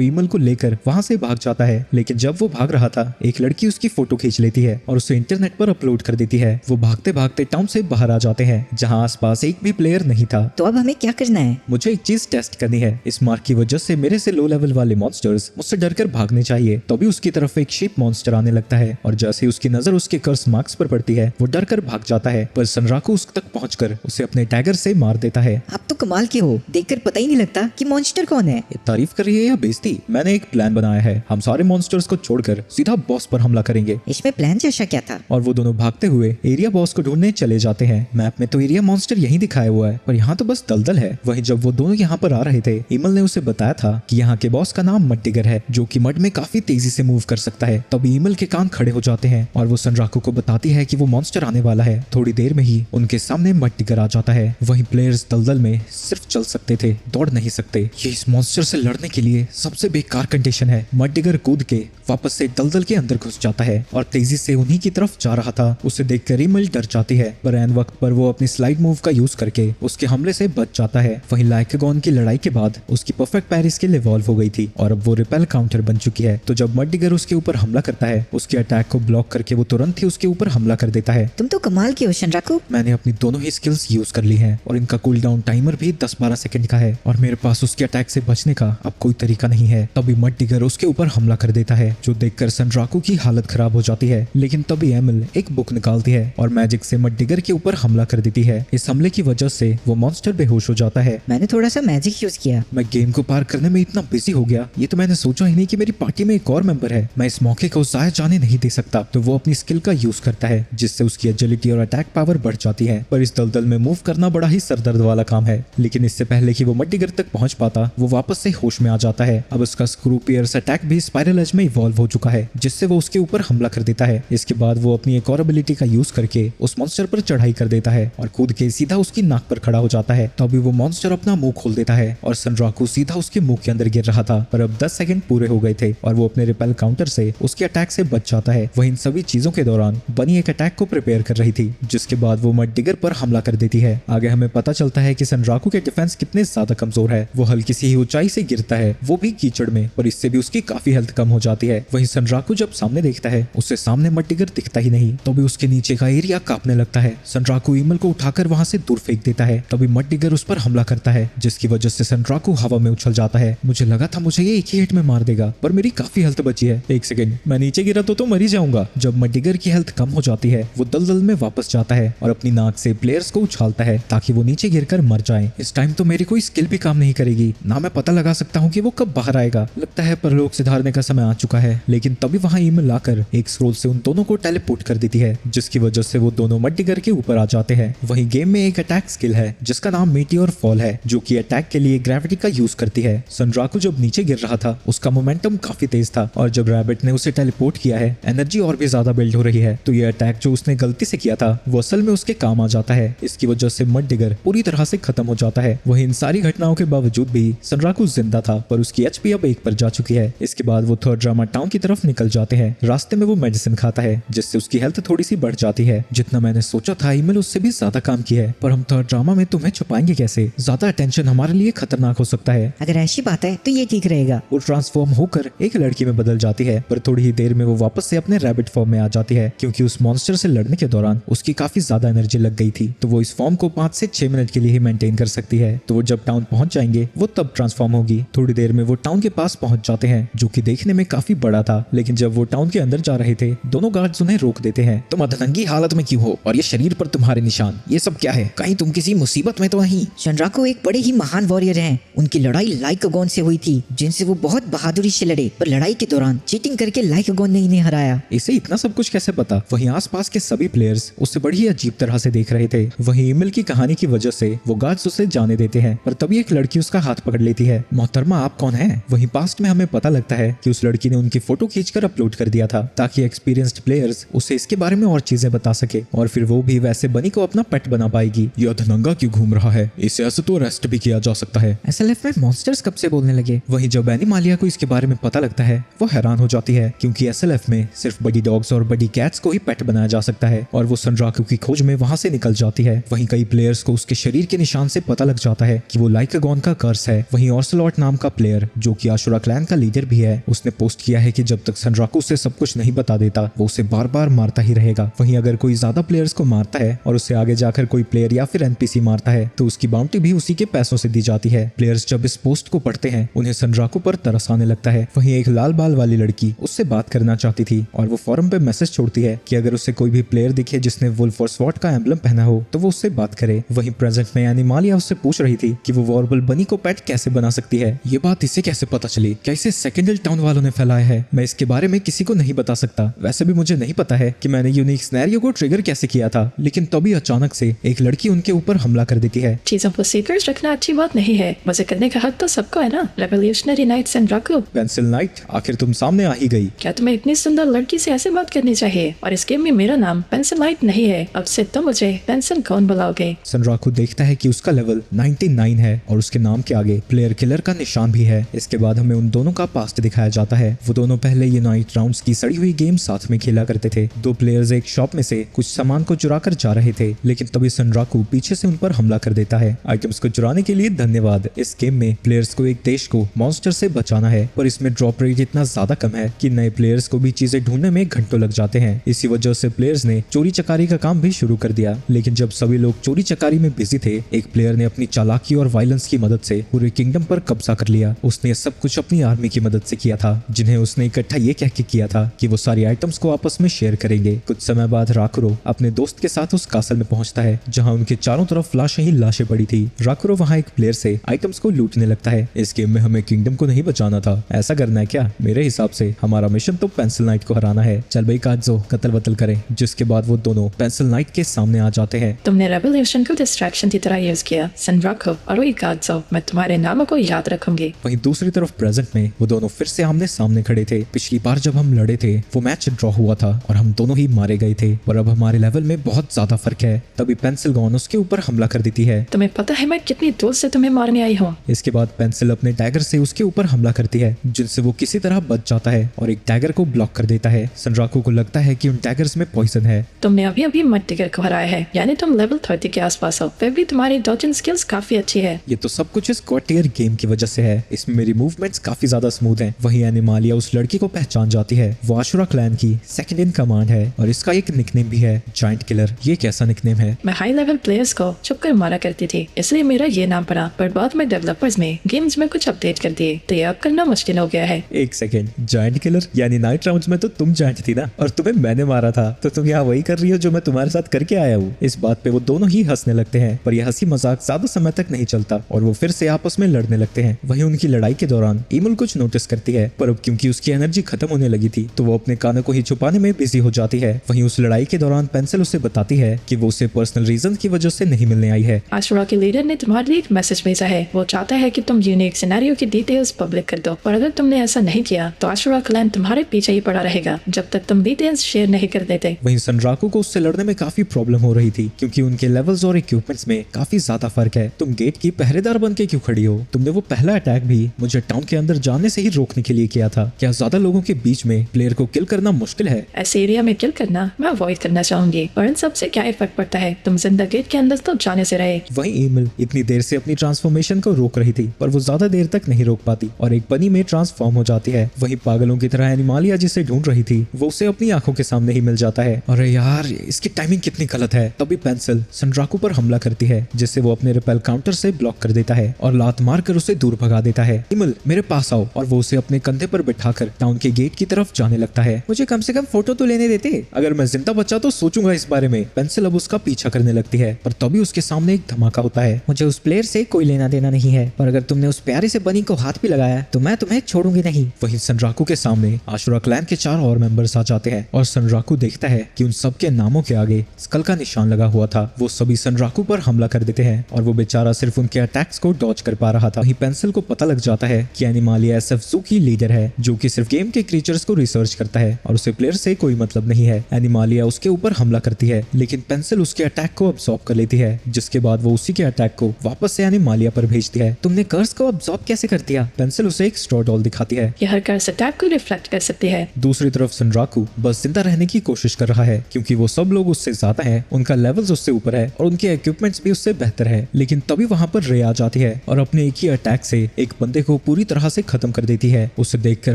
ईमेल को लेकर वहाँ से भाग जाता है। लेकिन जब वो भाग रहा था एक लड़की उसकी फोटो खींच लेती है और उसे इंटरनेट पर अपलोड कर देती है। वो भागते भागते टाउन से बाहर आ जाते हैं जहाँ आसपास एक भी प्लेयर नहीं था। तो अब हमें क्या करना है? मुझे एक चीज टेस्ट करनी है। इस मार्क की वजह से मेरे से लो लेवल वाले मॉन्स्टर्स मुझसे डरकर भागने चाहिए। तभी उसकी तरफ एक शीप मॉन्स्टर आने लगता है और जैसे ही उसकी नजर उसके कर्स मार्क्स पर पड़ती है वो डरकर भाग जाता है। पर सनराकू उस तक पहुंचकर उसे अपने टैगर से मार देता है। आप तो कमाल के हो, देखकर पता ही नहीं लगता कि मॉन्स्टर कौन है। ये तारीफ कर रही है या बेइज्जती? मैंने एक प्लान बनाया है। हम सारे मॉन्स्टर्स को छोड़कर सीधा बॉस पर हमला करेंगे। इसमें प्लान जैसा क्या था? और वो दोनों भागते हुए एरिया बॉस को ढूंढने चले जाते हैं। मैप में तो एरिया मॉन्स्टर यही दिखाया हुआ है पर यहाँ तो बस दलदल है। वहीं जब वो दोनों यहाँ पर आ रहे थे इमल ने उसे बताया था कि यहाँ के बॉस का नाम मड्डिगर है जो कि मड में काफी तेजी से मूव कर सकता है। तब इमल के कान खड़े हो जाते हैं और वो सनराकू को बताती है कि वो मॉन्स्टर आने वाला है। थोड़ी देर में ही उनके सामने मड्डिगर आ जाता है। वहीं प्लेयर्स दलदल में सिर्फ चल सकते थे, दौड़ नहीं सकते। ये इस मॉन्स्टर से लड़ने के लिए सबसे बेकार कंडीशन है। मड्डिगर कूद के वापस से दलदल के अंदर घुस जाता है और तेजी से उन्हीं की तरफ जा रहा था। उसे देखकर इमल डर जाती है पर ऐन वक्त पर वो अपनी स्लाइड मूव का यूज करके उसके हमले से बच जाता है। वहीं लाइकेगॉन की लड़ाई के बाद उसकी परफेक्ट पैर स्किल इवॉल्व हो गई थी और अब वो रिपेल काउंटर बन चुकी है। तो जब मड्डिगर उसके ऊपर हमला करता है उसके अटैक को ब्लॉक करके वो तुरंत ही उसके ऊपर हमला कर देता है। तुम तो कमाल के हो शनराकू। मैंने अपनी दोनों ही स्किल्स यूज कर ली हैं और इनका कूल डाउन टाइमर भी 10-12 सेकंड का है और मेरे पास उसके अटैक से बचने का अब कोई तरीका नहीं है। तभी मड्डिगर उसके ऊपर हमला कर देता है जो देखकर सनराकू की हालत खराब हो जाती है। लेकिन तभी एमिल एक बुक निकालती है और मैजिक से मड्डिगर के ऊपर हमला कर देती है। इस हमले की वजह से वो मॉन्स्टर बेहोश हो जाता है। मैंने थोड़ा सा मैजिक यूज किया। मैं गेम को पार करने में इतना बिजी हो गया ये तो मैंने सोचा ही नहीं कि मेरी पार्टी में एक और मेंबर है। मैं इस मौके को जाया जाने नहीं दे सकता। तो वो अपनी स्किल का यूज करता है जिससे उसकी एजिलिटी और अटैक पावर बढ़ जाती है। पर इस दलदल में मूव करना बड़ा ही सरदर्द वाला काम है। लेकिन इससे पहले कि वो मड्डिगर तक पहुंच पाता वो वापस से होश में आ जाता है। अब उसका स्क्रू पियर्स अटैक भी स्पाइरल एज में इवॉल्व हो चुका है जिससे वो उसके ऊपर हमला कर देता है। इसके बाद वो अपनी एक और एबिलिटी का यूज करके उस मॉन्स्टर पर चढ़ाई कर देता है और कूद के सीधा उसकी नाक पर खड़ा हो जाता है। तो अभी वो मॉन्स्टर अपना मुंह खोल देता है और सनराकू सीधा उसके मुंह के अंदर गिर रहा था। पर अब 10 सेकंड पूरे हो गए थे और वो अपने रिपेल काउंटर से उसके अटैक से बच जाता है। वहीं इन सभी चीजों के दौरान बनी एक अटैक को प्रिपेयर कर रही थी जिसके बाद वो मड्डिगर पर हमला कर देती है। आगे हमें पता चलता है कि सनराकू के डिफेंस कितने ज्यादा कमजोर है। वो हल्की सी ही ऊंचाई से गिरता है वो भी कीचड़ में, पर इससे भी उसकी काफी हेल्थ कम हो जाती है। वहीं सनराकू जब सामने देखता है उसे सामने मड्डिगर दिखता ही नहीं। तो भी उसके नीचे का एरिया कांपने लगता है। सनराकू इमल को उठाकर वहां से दूर फेंक देता है। तभी मड्डिगर उस पर हमला करता है जिसकी वजह से सनराकू हवा में उछल जाता है। मुझे लगा था मुझे ये एक ही हिट में मार देगा पर मेरी काफी हेल्थ बची है। एक सेकंड, मैं नीचे गिरा तो मर ही जाऊंगा। जब मड्डिगर की हेल्थ कम हो जाती है वो दलदल में वापस जाता है और अपनी नाक से प्लेयर्स को उछालता है ताकि वो नीचे गिरकर मर जाएं। इस टाइम तो मेरी कोई स्किल भी काम नहीं करेगी, ना मैं पता लगा सकता हूँ कि वो कब बाहर आएगा। लगता है परलोक से धारने का समय आ चुका है। लेकिन तभी वहाँ ईमेल आकर एक स्क्रोल से उन दोनों को टेलीपोर्ट कर देती है जिसकी वजह से वो दोनों मड्डिगर के ऊपर आ जाते हैं। वहीं गेम में एक अटैक स्किल है जिसका नाम मीटियोर फॉल है जो कि अटैक के लिए ग्रेविटी का यूज करती है। सनराकू जब नीचे गिर रहा था उसका मोमेंटम काफी तेज था और जब रैबिट ने उसे टेलीपोर्ट किया है एनर्जी और भी ज्यादा बिल्ड हो रही है। तो ये अटैक जो उसने गलती से किया था वो असल में उसके काम आ जाता है। इसकी वजह से मड्डिगर पूरी तरह से खत्म हो जाता है। वहीं इन सारी घटनाओं के बावजूद भी सनराकू जिंदा था पर उसकी एचपी अब 1 पर जा चुकी है। इसके बाद वो थर्ड ड्रामा टाउन की तरफ निकल जाते हैं। रास्ते में वो मेडिसिन खाता है जिससे उसकी हेल्थ थोड़ी सी बढ़ जाती है। जितना मैंने सोचा था ईमेल उससे भी ज्यादा काम किया है। पर हम थर्ड ड्रामा में तुम्हें छुपाएंगे कैसे? ज्यादा अटेंशन हमारे लिए खतरनाक हो सकता है। अगर ऐसी बात है तो ये ठीक रहेगा। वो ट्रांसफॉर्म होकर एक लड़की में बदल जाती है पर थोड़ी ही देर में वो वापस से अपने रैबिट फॉर्म में आ जाती है क्योंकि उस मॉन्स्टर से लड़ने के दौरान उसकी काफी ज्यादा एनर्जी लग गई थी। तो वो इस फॉर्म को 5 से 6 मिनट के लिए ही मेंटेन कर सकती है। तो वो जब टाउन पहुंच जाएंगे वो तब ट्रांसफॉर्म होगी। थोड़ी देर में वो टाउन के पास पहुंच जाते हैं जो कि देखने में काफी बड़ा था। लेकिन जब वो टाउन के अंदर जा रहे थे दोनों गार्ड्स उन्हें रोक देते हैं। तुम अधनंगी हालत में क्यों हो और ये शरीर पर तुम्हारे निशान, ये सब क्या है? कहीं तुम किसी मुसीबत में तो नहीं? शनराकू एक बड़े ही महान वॉरियर हैं। उनकी लड़ाई लाइकेगॉन से हुई थी जिनसे वो बहुत बहादुरी से लड़े, पर लड़ाई के दौरान चीटिंग करके लाइकेगॉन ने इन्हें हराया। इसे इतना सब कुछ कैसे पता? वहीं आसपास के सभी प्लेयर्स उसे बड़ी ही अजीब तरह से देख रहे थे। वहीं ईमेल की कहानी की वजह से वो गार्ड्स उसे जाने देते हैं पर तभी एक लड़की उसका हाथ पकड़ लेती है। मोहतरमा आप कौन हैं? वहीं पास्ट में हमें पता लगता है कि उस लड़की ने उनकी फोटो खींचकर अपलोड कर दिया था ताकि एक्सपीरियंस्ड प्लेयर्स उसे इसके बारे में और चीजें बता सके और फिर वो भी वैसे बनी को अपना पेट बना पाएगी। यह अधनंगा क्यों घूम रहा है? इसे ऐसे तो अरेस्ट भी किया जा सकता है। एसएलएफ में मॉन्स्टर्स कब से बोलने लगे? वहीं जब एनिमालिया को इसके बारे में पता लगता है वो हैरान हो जाती है क्योंकि एसएलएफ में सिर्फ बड़ी डॉग्स और बड़ी कैट्स को ही पेट बनाया जा सकता है और वो सनराकू की खोज में वहां से निकल जाती है। वहीं कई प्लेयर्स को उसके शरीर के निशान से पता लग जाता है कि वो लाइकागॉन का कर्स है। वहीं ऑर्सलॉट नाम का प्लेयर जो कि आशुरा क्लैन का लीडर भी है, उसने पोस्ट किया है कि जब तक सनराकू उसे सब कुछ नहीं बता देता वो उसे बार बार मारता ही रहेगा। वहीं अगर कोई ज्यादा प्लेयर्स को मारता है और उसे आगे जाकर कोई प्लेयर या फिर एनपीसी मारता है तो उसकी बाउंटी भी उसी के पैसों से दी जाती है। प्लेयर्स जब इस पोस्ट को पढ़ते हैं उन्हें सनराकू पर तरस आने लगता है। वहीं एक लाल बाल वाली लड़की उससे बात करना चाहती थी और वो फोरम पे मैसेज छोड़ती है कि अगर उसे कोई भी प्लेयर दिखे जिसने वुल्फ और स्वॉट का एम्बलम पहना हो तो वो उससे बात करे। वहीं प्रेजेंट में एनिमालिया उससे पूछ रही थी कि वो वॉर्बल बनी को पेट कैसे बना सकती है। ये बात इसे कैसे पता चली? क्या इसे सेकेंडल टाउन वालों ने फैलाया है? मैं इसके बारे में किसी को नहीं बता सकता। वैसे भी मुझे नहीं पता है कि मैंने यूनिक सिनेरियो को ट्रिगर कैसे किया था, लेकिन तभी अचानक से एक लड़की उनके ऊपर हमला कर देती है। चीजों को सीक्रेट रखना अच्छी बात नहीं है। मजे करने का हक तो सबको है ना। Revolutionary knight Sanraku. Pencil knight, आखिर तुम सामने आ ही गई। क्या तुम्हें इतनी सुंदर लड़की से ऐसे बात करनी चाहिए? और इस गेम में मेरा नाम पेंसिल नाइट नहीं है। अब से तुम मुझे पेंसिल कौन बुलाओगे? सनराकू देखता है कि उसका लेवल 99 है और उसके नाम के आगे प्लेयर किलर का निशान भी है। इसके बाद हमें उन दोनों का पास्ट दिखाया जाता है। वो दोनों पहले यूनाइट राउंड्स की सड़ी हुई गेम साथ में खेला करते थे। दो प्लेयर्स एक शॉप में से कुछ सामान को चुरा कर जा रहे थे, लेकिन तभी सनराकू पीछे से उन पर हमला कर देता है। आइटम्स को चुराने के लिए धन्यवाद। इस गेम में प्लेयर्स को एक देश को मॉन्स्टर से बचाना है, पर इसमें ड्रॉप रेट इतना ज्यादा कम है कि नए प्लेयर्स को भी चीजें ढूंढने में घंटों लग जाते हैं। इसी वजह से प्लेयर्स ने चोरी चकारी का काम भी शुरू कर दिया। लेकिन जब सभी लोग चोरी चकारी में बिजी थे, एक प्लेयर ने अपनी चालाकी और वायलेंस की मदद से पूरे किंगडम पर कब्जा कर लिया। उसने सब कुछ अपनी आर्मी की मदद से किया था, जिन्हें उसने इकट्ठा ये कह के किया था कि वो सारी आइटम्स को आपस में शेयर करेंगे। कुछ समय बाद राकुरो अपने दोस्त के साथ उस कासल में पहुंचता है जहां उनके चारों तरफ लाशें ही लाशें पड़ी थी। राकुरो वहां एक प्लेयर से आइटम्स को लूटने लगता है। इस गेम में हमें किंगडम को नहीं बचाना था, ऐसा करना है क्या? मेरे हिसाब से हमारा मिशन तो पेंसिल नाइट को हराना है। चल भाई काजो, कत्ल वतल करें। जिसके बाद वो दोनों पेंसिल नाइट के सामने आ जाते हैं। तुमने रेवोल्यूशन को डिस्ट्रैक्शन की तरह यूज किया। सनराकू और वही काजो, मैं तुम्हारे नामों को याद रखूंगी। वहीं दूसरी तरफ प्रेजेंट में वो दोनों फिर से आमने सामने खड़े थे। पिछली बार जब हम लड़े थे वो मैच ड्रॉ हुआ था और हम दोनों ही मारे गए थे, पर अब हमारे लेवल में बहुत ज्यादा फर्क है। तभी पेंसिल गॉन उसके ऊपर हमला कर देती है। तुम्हें पता है मैं कितनी दूर से तुम्हें मारने आई हूँ? इसके बाद पेंसिल अपने डैगर से उसके ऊपर हमला करती है, जिनसे वो किसी तरह बच जाता है और एक डैगर को ब्लॉक कर देता है। सनराकू को लगता है कि उन डैगर्स में पॉइजन है। तुमने अभी अभी मट्टिगर को हराया है, यानी तुम लेवल 30 के आसपास हो। फिर भी तुम्हारी डॉजिंग स्किल्स काफी अच्छी है। ये तो सब कुछ इस क्वार्टियर गेम की वजह से है। इसमें मेरी मूवमेंट्स काफी ज्यादा स्मूथ हैं। वहीं एनिमालिया उस लड़की को पहचान जाती है। वो आशुरा क्लैन की सेकंड इन कमांड है और इसका एक निकनेम भी है, जायंट किलर। ये कैसा निकनेम है? मैं हाई लेवल प्लेयर्स को छुप कर मारा करती थी, इसलिए मेरा ये नाम पड़ा। पर बाद में डेवलपर्स में गेम्स में कुछ अपडेट कर दिए तो ये अब करना मुश्किल हो गया है। एक सेकेंड, जायंट किलर यानी नाइट राउंड्स में तो तुम जायंट थी ना, और तुम्हें मैंने मारा था, तो तुम यहाँ वही कर रही हो जो मैं तुम्हारे साथ करके आया हूँ। इस बात पे वो दोनों ही हंसने लगते हैं, पर यह हंसी मजाक ज्यादा समय तक नहीं चलता और वो फिर से आपस में लड़ने लगते हैं। वहीं उनकी लड़ाई के दौरान ईमुल कुछ नोटिस करती है, पर अब क्योंकि उसकी एनर्जी खत्म होने लगी थी तो वो अपने कानों को ही छुपाने में बिजी हो जाती है। वहीं उस लड़ाई के दौरान पेंसिल उसे बताती है कि वो उसे पर्सनल रीजन की वजह से नहीं मिलने आई है। आशुरा के लीडर ने तुम्हारे लिए एक मैसेज भेजा है। वो चाहता है कि तुम यूनिक सिनेरियो की डिटेल्स पब्लिक कर दो, पर अगर तुमने ऐसा नहीं किया तो आशुरा क्लैन तुम्हारे पीछे ही पड़ा रहेगा जब तक तुम डिटेल्स शेयर नहीं कर देते। वहीं सनराकू को उससे लड़ने में काफी प्रॉब्लम हो रही थी, क्योंकि उनके लेवल्स और इक्विपमेंट्स में काफी ज्यादा फर्क है। तुम गेट की पहरेदार बन के क्यों खड़ी हो? तुमने वो पहला अटैक भी मुझे टाउन के अंदर जाने से ही रोकने के लिए किया था। क्या ज्यादा लोगों के बीच में प्लेयर को किल करना मुश्किल है? ऐसे एरिया में किल करना मैं अवॉइड करना चाहूंगी, पर इन सबसे क्या इफेक्ट पड़ता है? तुम जिंदा गेट के अंदर तो जाने से रहे। वहीं ईमिल इतनी देर से अपनी ट्रांसफॉर्मेशन को रोक रही थी, पर वो ज्यादा देर तक नहीं रोक पाती और एक बनी में ट्रांसफॉर्म हो जाती है। वहीं पागलों की तरह एनिमालिया जिसे ढूंढ रही थी वो उसे अपनी आंखों के सामने ही मिल जाता है। अरे यार, इसकी टाइमिंग कितनी गलत है। तभी पेंसिल सनराकू पर हमला करती है, जिससे वो अपने रिपेल काउंटर से ब्लॉक कर देता है और लात मारकर उसे दूर भगा देता है। ईमिल, मेरे पास आओ, और वो उसे अपने कंधे पर बिठाकर टाउन के गेट की तरफ जाने लगता है। मुझे कम से कम फोटो तो लेने देते। अगर मैं जिंदा बचा तो सोचूंगा इस बारे में। पेंसिल अब उसका पीछा करने लगती है, पर तभी उसके सामने एक धमाका होता है। मुझे उस प्लेयर से कोई लेना देना नहीं है, पर अगर तुमने उस प्यारे से बनी को हाथ भी लगाया तो मैं तुम्हें छोड़ूंगी नहीं। वहीं सनराकू के सामने आशुरा क्लैन के 4 और मेंबर्स आ जाते हैं और सनराकू देखता है कि उन सबके नामों के आगे स्कल का निशान लगा हुआ था। वो सभी सनराकू पर हमला कर देते हैं और वो बेचारा सिर्फ उनके अटैक्स को डॉज कर पा रहा था। वहीं पेंसिल को पता लग जाता है कि एनिमालिया SF ज़ू की लीडर है, जो कि सिर्फ गेम के क्रीचर्स को रिसर्च करता है और उसे प्लेयर से कोई मतलब नहीं है। एनिमालिया उसके ऊपर हमला करती है, लेकिन पेंसिल उसके अटैक को अब्सॉर्ब कर लेती है, जिसके बाद वो उसी के अटैक को वापस से एनिमालिया पर भेजती है। तुमने कर्स को अब्सॉर्ब कैसे कर दिया? पेंसिल उसे एक स्ट्रॉ डॉल दिखाती है। यह हर कर्स अटैक को रिफ्लेक्ट कर सकती है। दूसरी तरफ सनराकू बस जिंदा रहने की कोशिश कर रहा है, क्योंकि वो सब लोग उससे ज्यादा हैं, उनका लेवल्स उससे ऊपर है और उनके इक्विपमेंट्स भी उससे बेहतर है। लेकिन तभी वहाँ पर रे आ जाती है और अपने एक ही अटैक से एक बंदे को पूरी तरह से खत्म कर देती है। उसे देखकर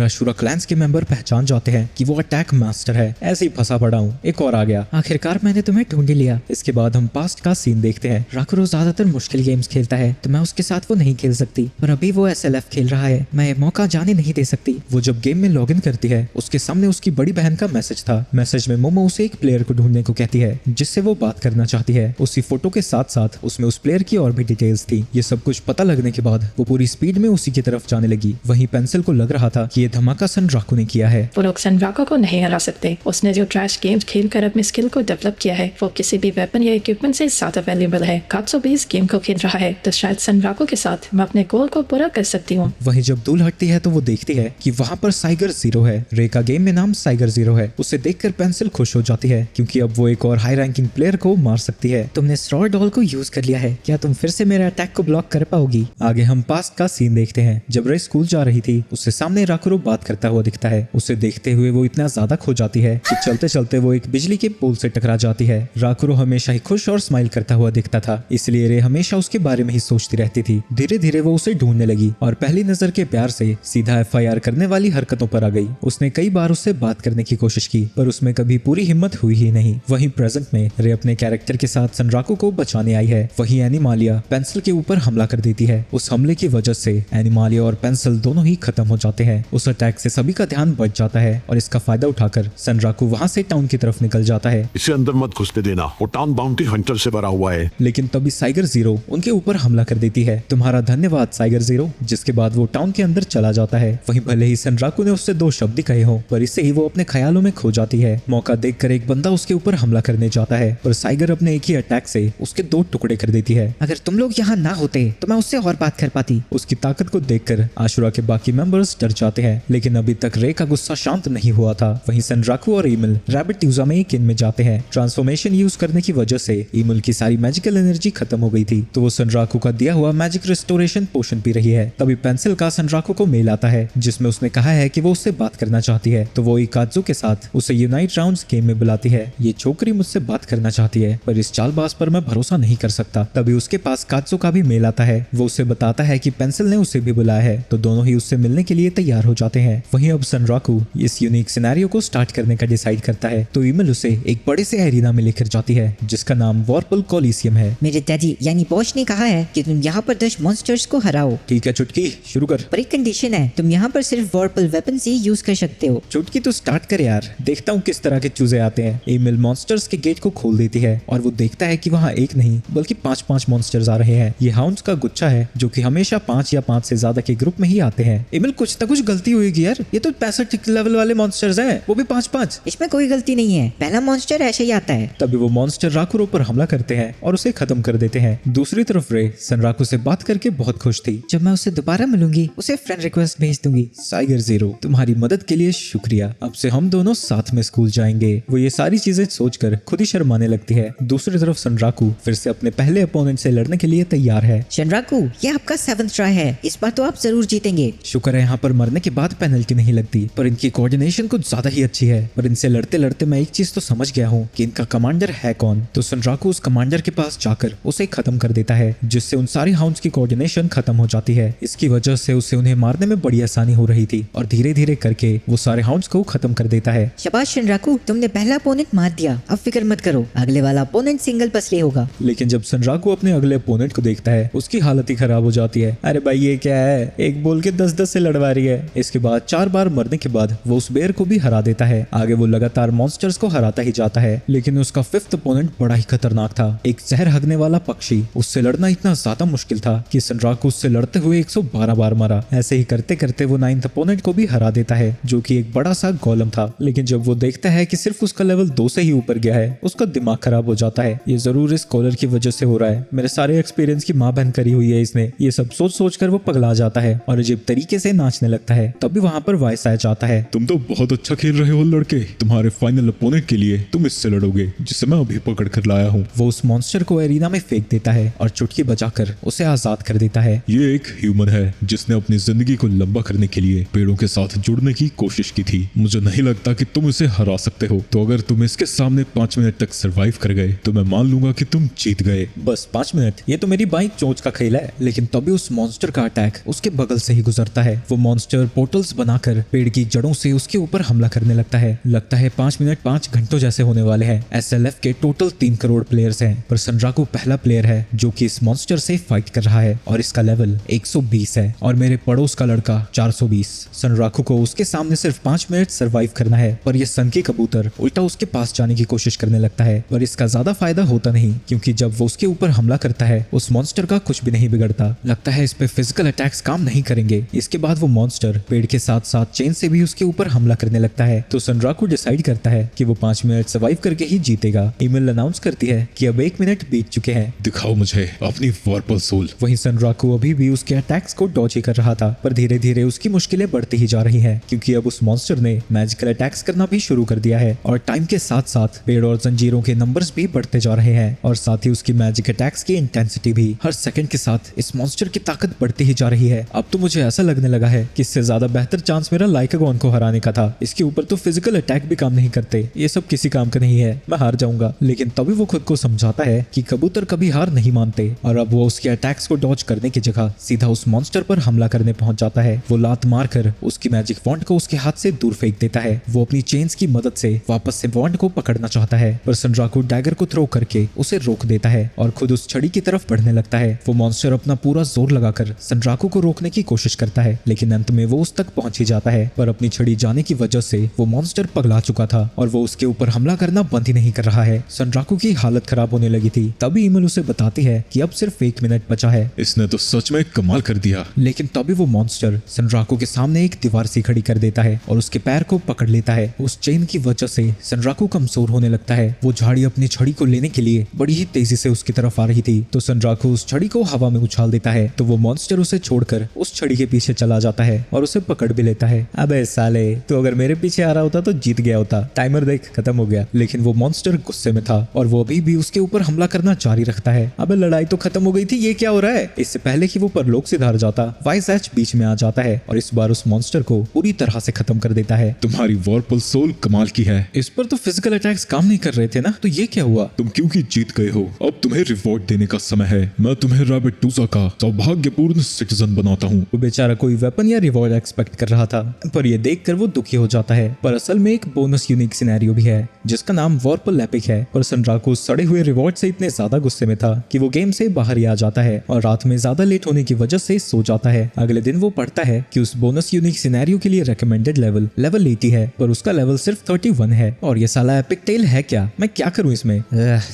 अशुरा क्लैंस के मेंबर पहचान जाते हैं कि वो अटैक मास्टर है। ऐसे ही फंसा पड़ा हूँ, एक और आ गया। आखिरकार मैंने तुम्हें ढूंढ ही लिया। इसके बाद हम पास्ट का सीन देखते हैं। राकुरो ज्यादातर मुश्किल गेम्स खेलता है तो मैं उसके साथ वो नहीं खेल सकती, पर अभी वो SLF खेल रहा है, मैं ये मौका जाने नहीं दे सकती। वो जब गेम में लॉगिन करती है उसके सामने उसकी बड़ी बहन का मैसेज था। मैसेज में मोमो उसे एक प्लेयर को ढूंढने को कहती है जिससे वो बात करना चाहती है। उसी फोटो के साथ साथ उसमें उस प्लेयर की और भी डिटेल्स थी। ये सब कुछ पता लगने के बाद वो पूरी स्पीड में उसी की तरफ जाने लगी। वहीं पेंसिल को लग रहा था कि ये धमाका सनराकू ने किया है। वो लोग सनराको को नहीं हरा सकते। उसने जो ट्रैश गेम्स खेल कर अपनी स्किल को डेवलप किया है वो किसी भी वेपन या इक्विपमेंट से ज्यादा वैल्यूएबल है। कात्सो भी इस गेम को खेल रहा है तो शायद सनराको के साथ मैं अपने गोल को पूरा कर सकती हूँ। वहीं जब दूल हटती है तो वो देखती है कि वहाँ पर साइगर जीरो है। रे का गेम में नाम साइगर जीरो है। उसे देखकर पेंसिल खुश हो जाती है क्योंकि अब वो एक और हाई रैंकिंग प्लेयर को मार सकती है। तुमने स्ट्रॉ डॉल को यूज कर लिया है, क्या तुम फिर से मेरे अटैक को ब्लॉक कर पाओगी? आगे हम पास्ट का सीन देखते हैं। जब रे स्कूल जा रही थी उससे सामने राकुरो बात करता हुआ दिखता है। उसे देखते हुए वो इतना ज्यादा खो जाती है कि चलते चलते वो एक बिजली के पोल से टकरा जाती है। राकुरो हमेशा ही खुश और स्माइल करता हुआ दिखता था, इसलिए रे हमेशा उसके बारे में ही सोचती रहती थी। धीरे धीरे वो उसे ढूंढने लगी और पहली नजर के प्यार से सीधा FIR करने वाली हरकतों पर आ गई। उसने कई बार उससे बात करने की कोशिश की पर उसमें कभी पूरी हिम्मत हुई ही नहीं। वहीं प्रेजेंट में रे अपने कैरेक्टर के साथ सनराकू को बचाने आई है। वहीं एनिमालिया पेंसिल के ऊपर हमला कर देती है। उस हमले की वजह से एनिमालिया और पेंसिल दोनों ही खत्म हो जाते हैं। उस अटैक से सभी का ध्यान बच जाता है और इसका फायदा उठाकर सनराकू वहां से टाउन की तरफ निकल जाता है। इसे अंदर मत घुसने देना, वो टाउन बाउंटी हंटर से भरा हुआ है। लेकिन तभी साइगर जीरो उनके ऊपर हमला कर देती है। तुम्हारा धन्यवाद साइगर जीरो। जिसके बाद वो टाउन के अंदर चला जाता है। वहीं भले ही सनराकू ने उससे 2 शब्द ही कहे हो पर इससे ही वो अपने ख्यालों में खो जाती है। मौका देखकर एक बंदा उसके ऊपर हमला करने जाता है पर साइगर अपने एक ही अटैक से उसके 2 टुकड़े कर देती है। अगर तुम लोग यहाँ ना होते तो मैं उससे और बात कर पाती। उसकी ताकत को देखकर आशुरा के बाकी मेंबर्स डर जाते हैं लेकिन अभी तक रे का गुस्सा शांत नहीं हुआ था। वहीं सनराकू और ईमिल रैबिट ट्यूजा में एक इन में जाते हैं। ट्रांसफॉर्मेशन यूज करने की वजह से ईमिल की सारी मैजिकल एनर्जी खत्म हो गई थी तो वो सनराकू का दिया हुआ मैजिक रिस्टोरेशन पोशन पी रही है। तभी पेंसिल का सनराकू को मेल आता है जिसमें उसने कहा है कि वो उससे बात करना चाहती है तो वो इकाजुओ के साथ उसे यूनाइट राउंड्स गेम में बुलाती है। ये छोकरी मुझसे बात करना चाहती है पर इस चालबाज पर मैं भरोसा नहीं कर सकता। तभी उसके पास कात्सो का भी मेल आता है। वो उसे बताता है कि पेंसिल ने उसे भी बुलाया है तो दोनों ही उससे मिलने के लिए तैयार हो जाते हैं। वहीं अब सनराकू इस यूनिक सिनेरियो को स्टार्ट करने का डिसाइड करता है तो ईमिल उसे एक बड़े से एरिना में लेकर जाती है जिसका नाम वॉरपल कॉलिसियम है। मेरे डैडी यानी बॉस ने कहा है कि तुम यहाँ पर 10 मॉन्स्टर्स को हराओ। ठीक है चुटकी, शुरू कर। पर एक कंडीशन है, तुम यहाँ पर सिर्फ वॉरपल वेपन से यूज कर सकते हो। चुटकी तो स्टार्ट कर यार, देखता हूँ किस तरह के चूजे आते हैं। ईमिल मॉन्स्टर्स के गेट को खोल देती है और वो देखता है कि वहाँ एक नहीं बल्कि 5 मॉन्स्टर्स आ रहे हैं। ये हाउंड्स का गुच्छा है जो कि हमेशा 5 या 5 से ज्यादा के ग्रुप में ही आते हैं। ईमिल कुछ ना कुछ गलती हुई यार, ये तो 65 लेवल वाले मॉन्स्टर्स हैं, वो भी 5-5। इसमें कोई गलती नहीं है, पहला मॉन्स्टर ऐसे ही आता है। तभी वो मॉन्स्टर राकुरो पर हमला करते हैं और उसे खत्म कर देते हैं। दूसरी तरफ रे सनराकू से बात करके बहुत खुश थी। जब मैं उससे दोबारा मिलूंगी उसे फ्रेंड रिक्वेस्ट भेज दूंगी। साइगर जीरो, तुम्हारी मदद के लिए शुक्रिया। अब से हम दोनों साथ में स्कूल जाएंगे। वो ये सारी चीजें सोचकर खुद ही शर्माने लगती है। दूसरी तरफ सनराकू फिर से अपने पहले अपोनेंट से लड़ने के लिए तैयार है। शनराकू, ये आपका 7th ट्राई है, इस बार तो आप जरूर जीतेंगे। शुक्र है यहाँ पर मरने के बाद पेनल्टी नहीं लगती, पर इनकी कोऑर्डिनेशन कुछ ज्यादा ही अच्छी है। पर इनसे लड़ते लड़ते मैं एक चीज तो समझ गया हूँ कि इनका कमांडर है कौन। तो सनराकू उस कमांडर के पास जाकर उसे खत्म कर देता है जिससे उन सारी हाउंड्स की कोऑर्डिनेशन खत्म हो जाती है। इसकी वजह से उसे उन्हें मारने में बड़ी आसानी हो रही थी और धीरे धीरे करके वो सारे हाउंड्स को खत्म कर देता है। शाबाश शनराकू, तुमने पहला अपोनेंट मार दिया। अब फिक्र मत करो, अगले वाला अपोनेंट सिंगल पसले होगा। लेकिन जब सनराकू अपने अगले अपोनेंट को देखता है उसकी हालत ही खराब हो जाती है। अरे भाई ये क्या है, एक बोल के 10-10 से लड़वा रही है। इसके बाद 4 बार मरने के बाद वो उस बेर को भी हरा देता है। आगे वो लगातार मॉन्स्टर्स को हराता ही जाता है लेकिन उसका 5th अपोनेंट बड़ा ही खतरनाक था, एक जहर हगने वाला पक्षी। उससे लड़ना इतना ज्यादा मुश्किल था कि सनराकू उससे लड़ते हुए 112 बार मरा। ऐसे ही करते करते वो 9th अपोनेंट को भी हरा देता है जो कि एक बड़ा सा गोलम था। लेकिन जब वो देखता है कि सिर्फ उसका लेवल 2 से ही ऊपर गया है उसका दिमाग खराब हो जाता है। ये जरूर इस कॉलर की वजह से हो रहा है, मेरे सारे एक्सपीरियंस की माँ बहन करी हुई है इसने। ये सब सोच सोच कर वो पगला जाता है और अजीब तरीके से नाचने लगता है। तभी वहाँ पर वॉइस आ जाता है, तुम तो बहुत अच्छा खेल रहे हो लड़के, तुम्हारे फाइनल अपोनेंट के लिए तुम इससे लड़ोगे जिसे मैं अभी पकड़ कर लाया हूँ। वो उस मॉन्स्टर को एरिना में फेंक देता है और चुटकी बजाकर उसे आजाद कर देता है। ये एक ह्यूमन है जिसने अपनी जिंदगी को लंबा करने के लिए पेड़ों के साथ जुड़ने की कोशिश की थी। मुझे नहीं लगता कि तुम इसे हरा सकते हो, तो अगर तुम इसके सामने 5 मिनट तक सरवाइव कर गए तो मैं मान लूंगा कि तुम जीत गए। बस 5 मिनट, ये तो मेरी बाइक चोंच का खेल है। लेकिन तभी उस मॉन्स्टर का अटैक उसके बगल से ही गुजरता है। वो मॉन्स्टर पोर्टल्स बनाकर पेड़ की जड़ों से उसके ऊपर हमला करने लगता है 5 मिनट 5 घंटों जैसे होने वाले हैं। SLF के टोटल 3 करोड़ प्लेयर्स हैं, पर सनराकू पहला प्लेयर है जो कि इस मॉन्स्टर से फाइट कर रहा है और इसका लेवल 120 है और मेरे पड़ोस का लड़का 420। सनराकू को उसके सामने सिर्फ 5 मिनट सरवाइव करना है, पर यह सन की कबूतर उल्टा उसके पास जाने की कोशिश करने लगता है, पर इसका ज्यादा फायदा होता नहीं, क्योंकि जब वो उसके ऊपर हमला करता है उस मॉन्स्टर का कुछ भी नहीं बिगड़ता। लगता है इस पे फिजिकल अटैक्स काम नहीं करेंगे। इसके बाद वो मॉन्स्टर पेड़ के साथ साथ चेन से भी उसके ऊपर हमला करने लगता है। तो सनराकू डिसाइड करता है कि वो 5 मिनट सर्वाइव करके ही जीतेगा। ईमेल अनाउंस करती है कि अब 1 मिनट बीत चुके हैं। दिखाओ मुझे अपनी वॉर्पल सोल। वहीं सनराकू अभी भी उसके अटैक्स को डॉज ही कर रहा था, पर धीरे धीरे उसकी मुश्किलें बढ़ती ही जा रही हैं, क्योंकि अब उस मॉन्स्टर ने मैजिकल अटैक्स करना भी शुरू कर दिया है और टाइम के साथ साथ पेड़ और जंजीरों के नंबर्स भी बढ़ते जा रहे हैं और साथ ही उसकी मैजिक अटैक्स की इंटेंसिटी भी हर सेकंड के साथ इस मॉन्स्टर की ताकत बढ़ती ही जा रही है। अब तो मुझे ऐसा लगने लगा है कि इससे ज्यादा बेहतर चांस मेरा लाइकागॉन को हराने का था। इसके ऊपर तो फिजिकल अटैक भी काम नहीं करते, ये सब किसी काम का नहीं है, मैं हार जाऊंगा। लेकिन तभी वो खुद को समझाता है कि कबूतर कभी हार नहीं मानते और अब वो उसके अटैक्स को डॉज करने की जगह सीधा उस मॉन्स्टर पर हमला करने पहुंच जाता है। वो लात मारकर उसकी मैजिक वॉन्ड को उसके हाथ से दूर फेंक देता है। वो अपनी चेन्स की मदद से वापस से वॉन्ड को पकड़ना चाहता है, पर सनराकू डैगर को थ्रो करके उसे रोक देता है और खुद उस छड़ी की तरफ बढ़ने लगता है। वो मॉन्स्टर अपना पूरा जोर लगाकर सनराकू को रोकने की कोशिश करता है, लेकिन अंत में वो उस तक पहुंच ही जाता है। पर अपनी छड़ी जाने की वजह से वो मॉन्स्टर पगला चुका था और वो उसके ऊपर हमला करना बंद ही नहीं कर रहा है। सनराकू की हालत खराब होने लगी थी। तभी ईमेल उसे बताती है कि अब सिर्फ 1 मिनट बचा है। इसने तो सच में कमाल कर दिया। लेकिन तभी वो मॉन्स्टर सनराकू के सामने एक दीवार सी खड़ी कर देता है और उसके पैर को पकड़ लेता है। उस चेन की वजह से सनराकू कमजोर होने लगता है। वो झाड़ी अपनी छड़ी को लेने के लिए बड़ी ही तेजी से उसकी तरफ आ रही थी, तो सनराकू उस छड़ी को हवा में उछाल देता है। तो वो मॉन्स्टर उसे छोड़कर उस छड़ी के पीछे चला जाता है और उसे पकड़ भी लेता है। अबे साले, तो अगर मेरे पीछे आ रहा होता तो जीत गया होता। टाइमर देख, खत्म हो गया। लेकिन वो मॉन्स्टर गुस्से में था और वो अभी भी उसके ऊपर हमला करना जारी रखता है। अबे लड़ाई तो खत्म हो गई थी, ये क्या हो रहा है? इससे पहले कि वो परलोक से धार जाता, वाइस एच बीच में आ जाता है और इस बार उस मॉन्स्टर को पूरी तरह से खत्म कर देता है। तुम्हारी वॉर्पल सोल कमाल की है। इस पर तो फिजिकल अटैक्स काम नहीं कर रहे थे ना, तो ये क्या हुआ? तुम क्योंकि जीत गए हो, अब तुम्हें रिवॉर्ड देने का समय है। मैं तुम्हें रैबिटूजा का सौभाग्यपूर्ण सिटीजन बनाता हूँ। वो बेचारा कोई वेपन या रिवॉर्ड एक्सपेक्ट कर रहा था, पर ये देखकर वो दुखी हो जाता है। पर असल में एक बोनस यूनिक सिनेरियो भी है जिसका नाम वॉर्पल एपिक है। और सनराकू सड़े हुए रिवॉर्ड से इतने ज्यादा गुस्से में था कि वो गेम से बाहर ही आ जाता है और रात में ज्यादा लेट होने की वजह से सो जाता है। अगले दिन वो पढ़ता है कि उस बोनस यूनिक सिनेरियो के लिए रेकमेंडेड लेवल 80 है, पर उसका लेवल सिर्फ 31 है। और ये साला एपिक टेल है क्या? मैं क्या करूं इसमें?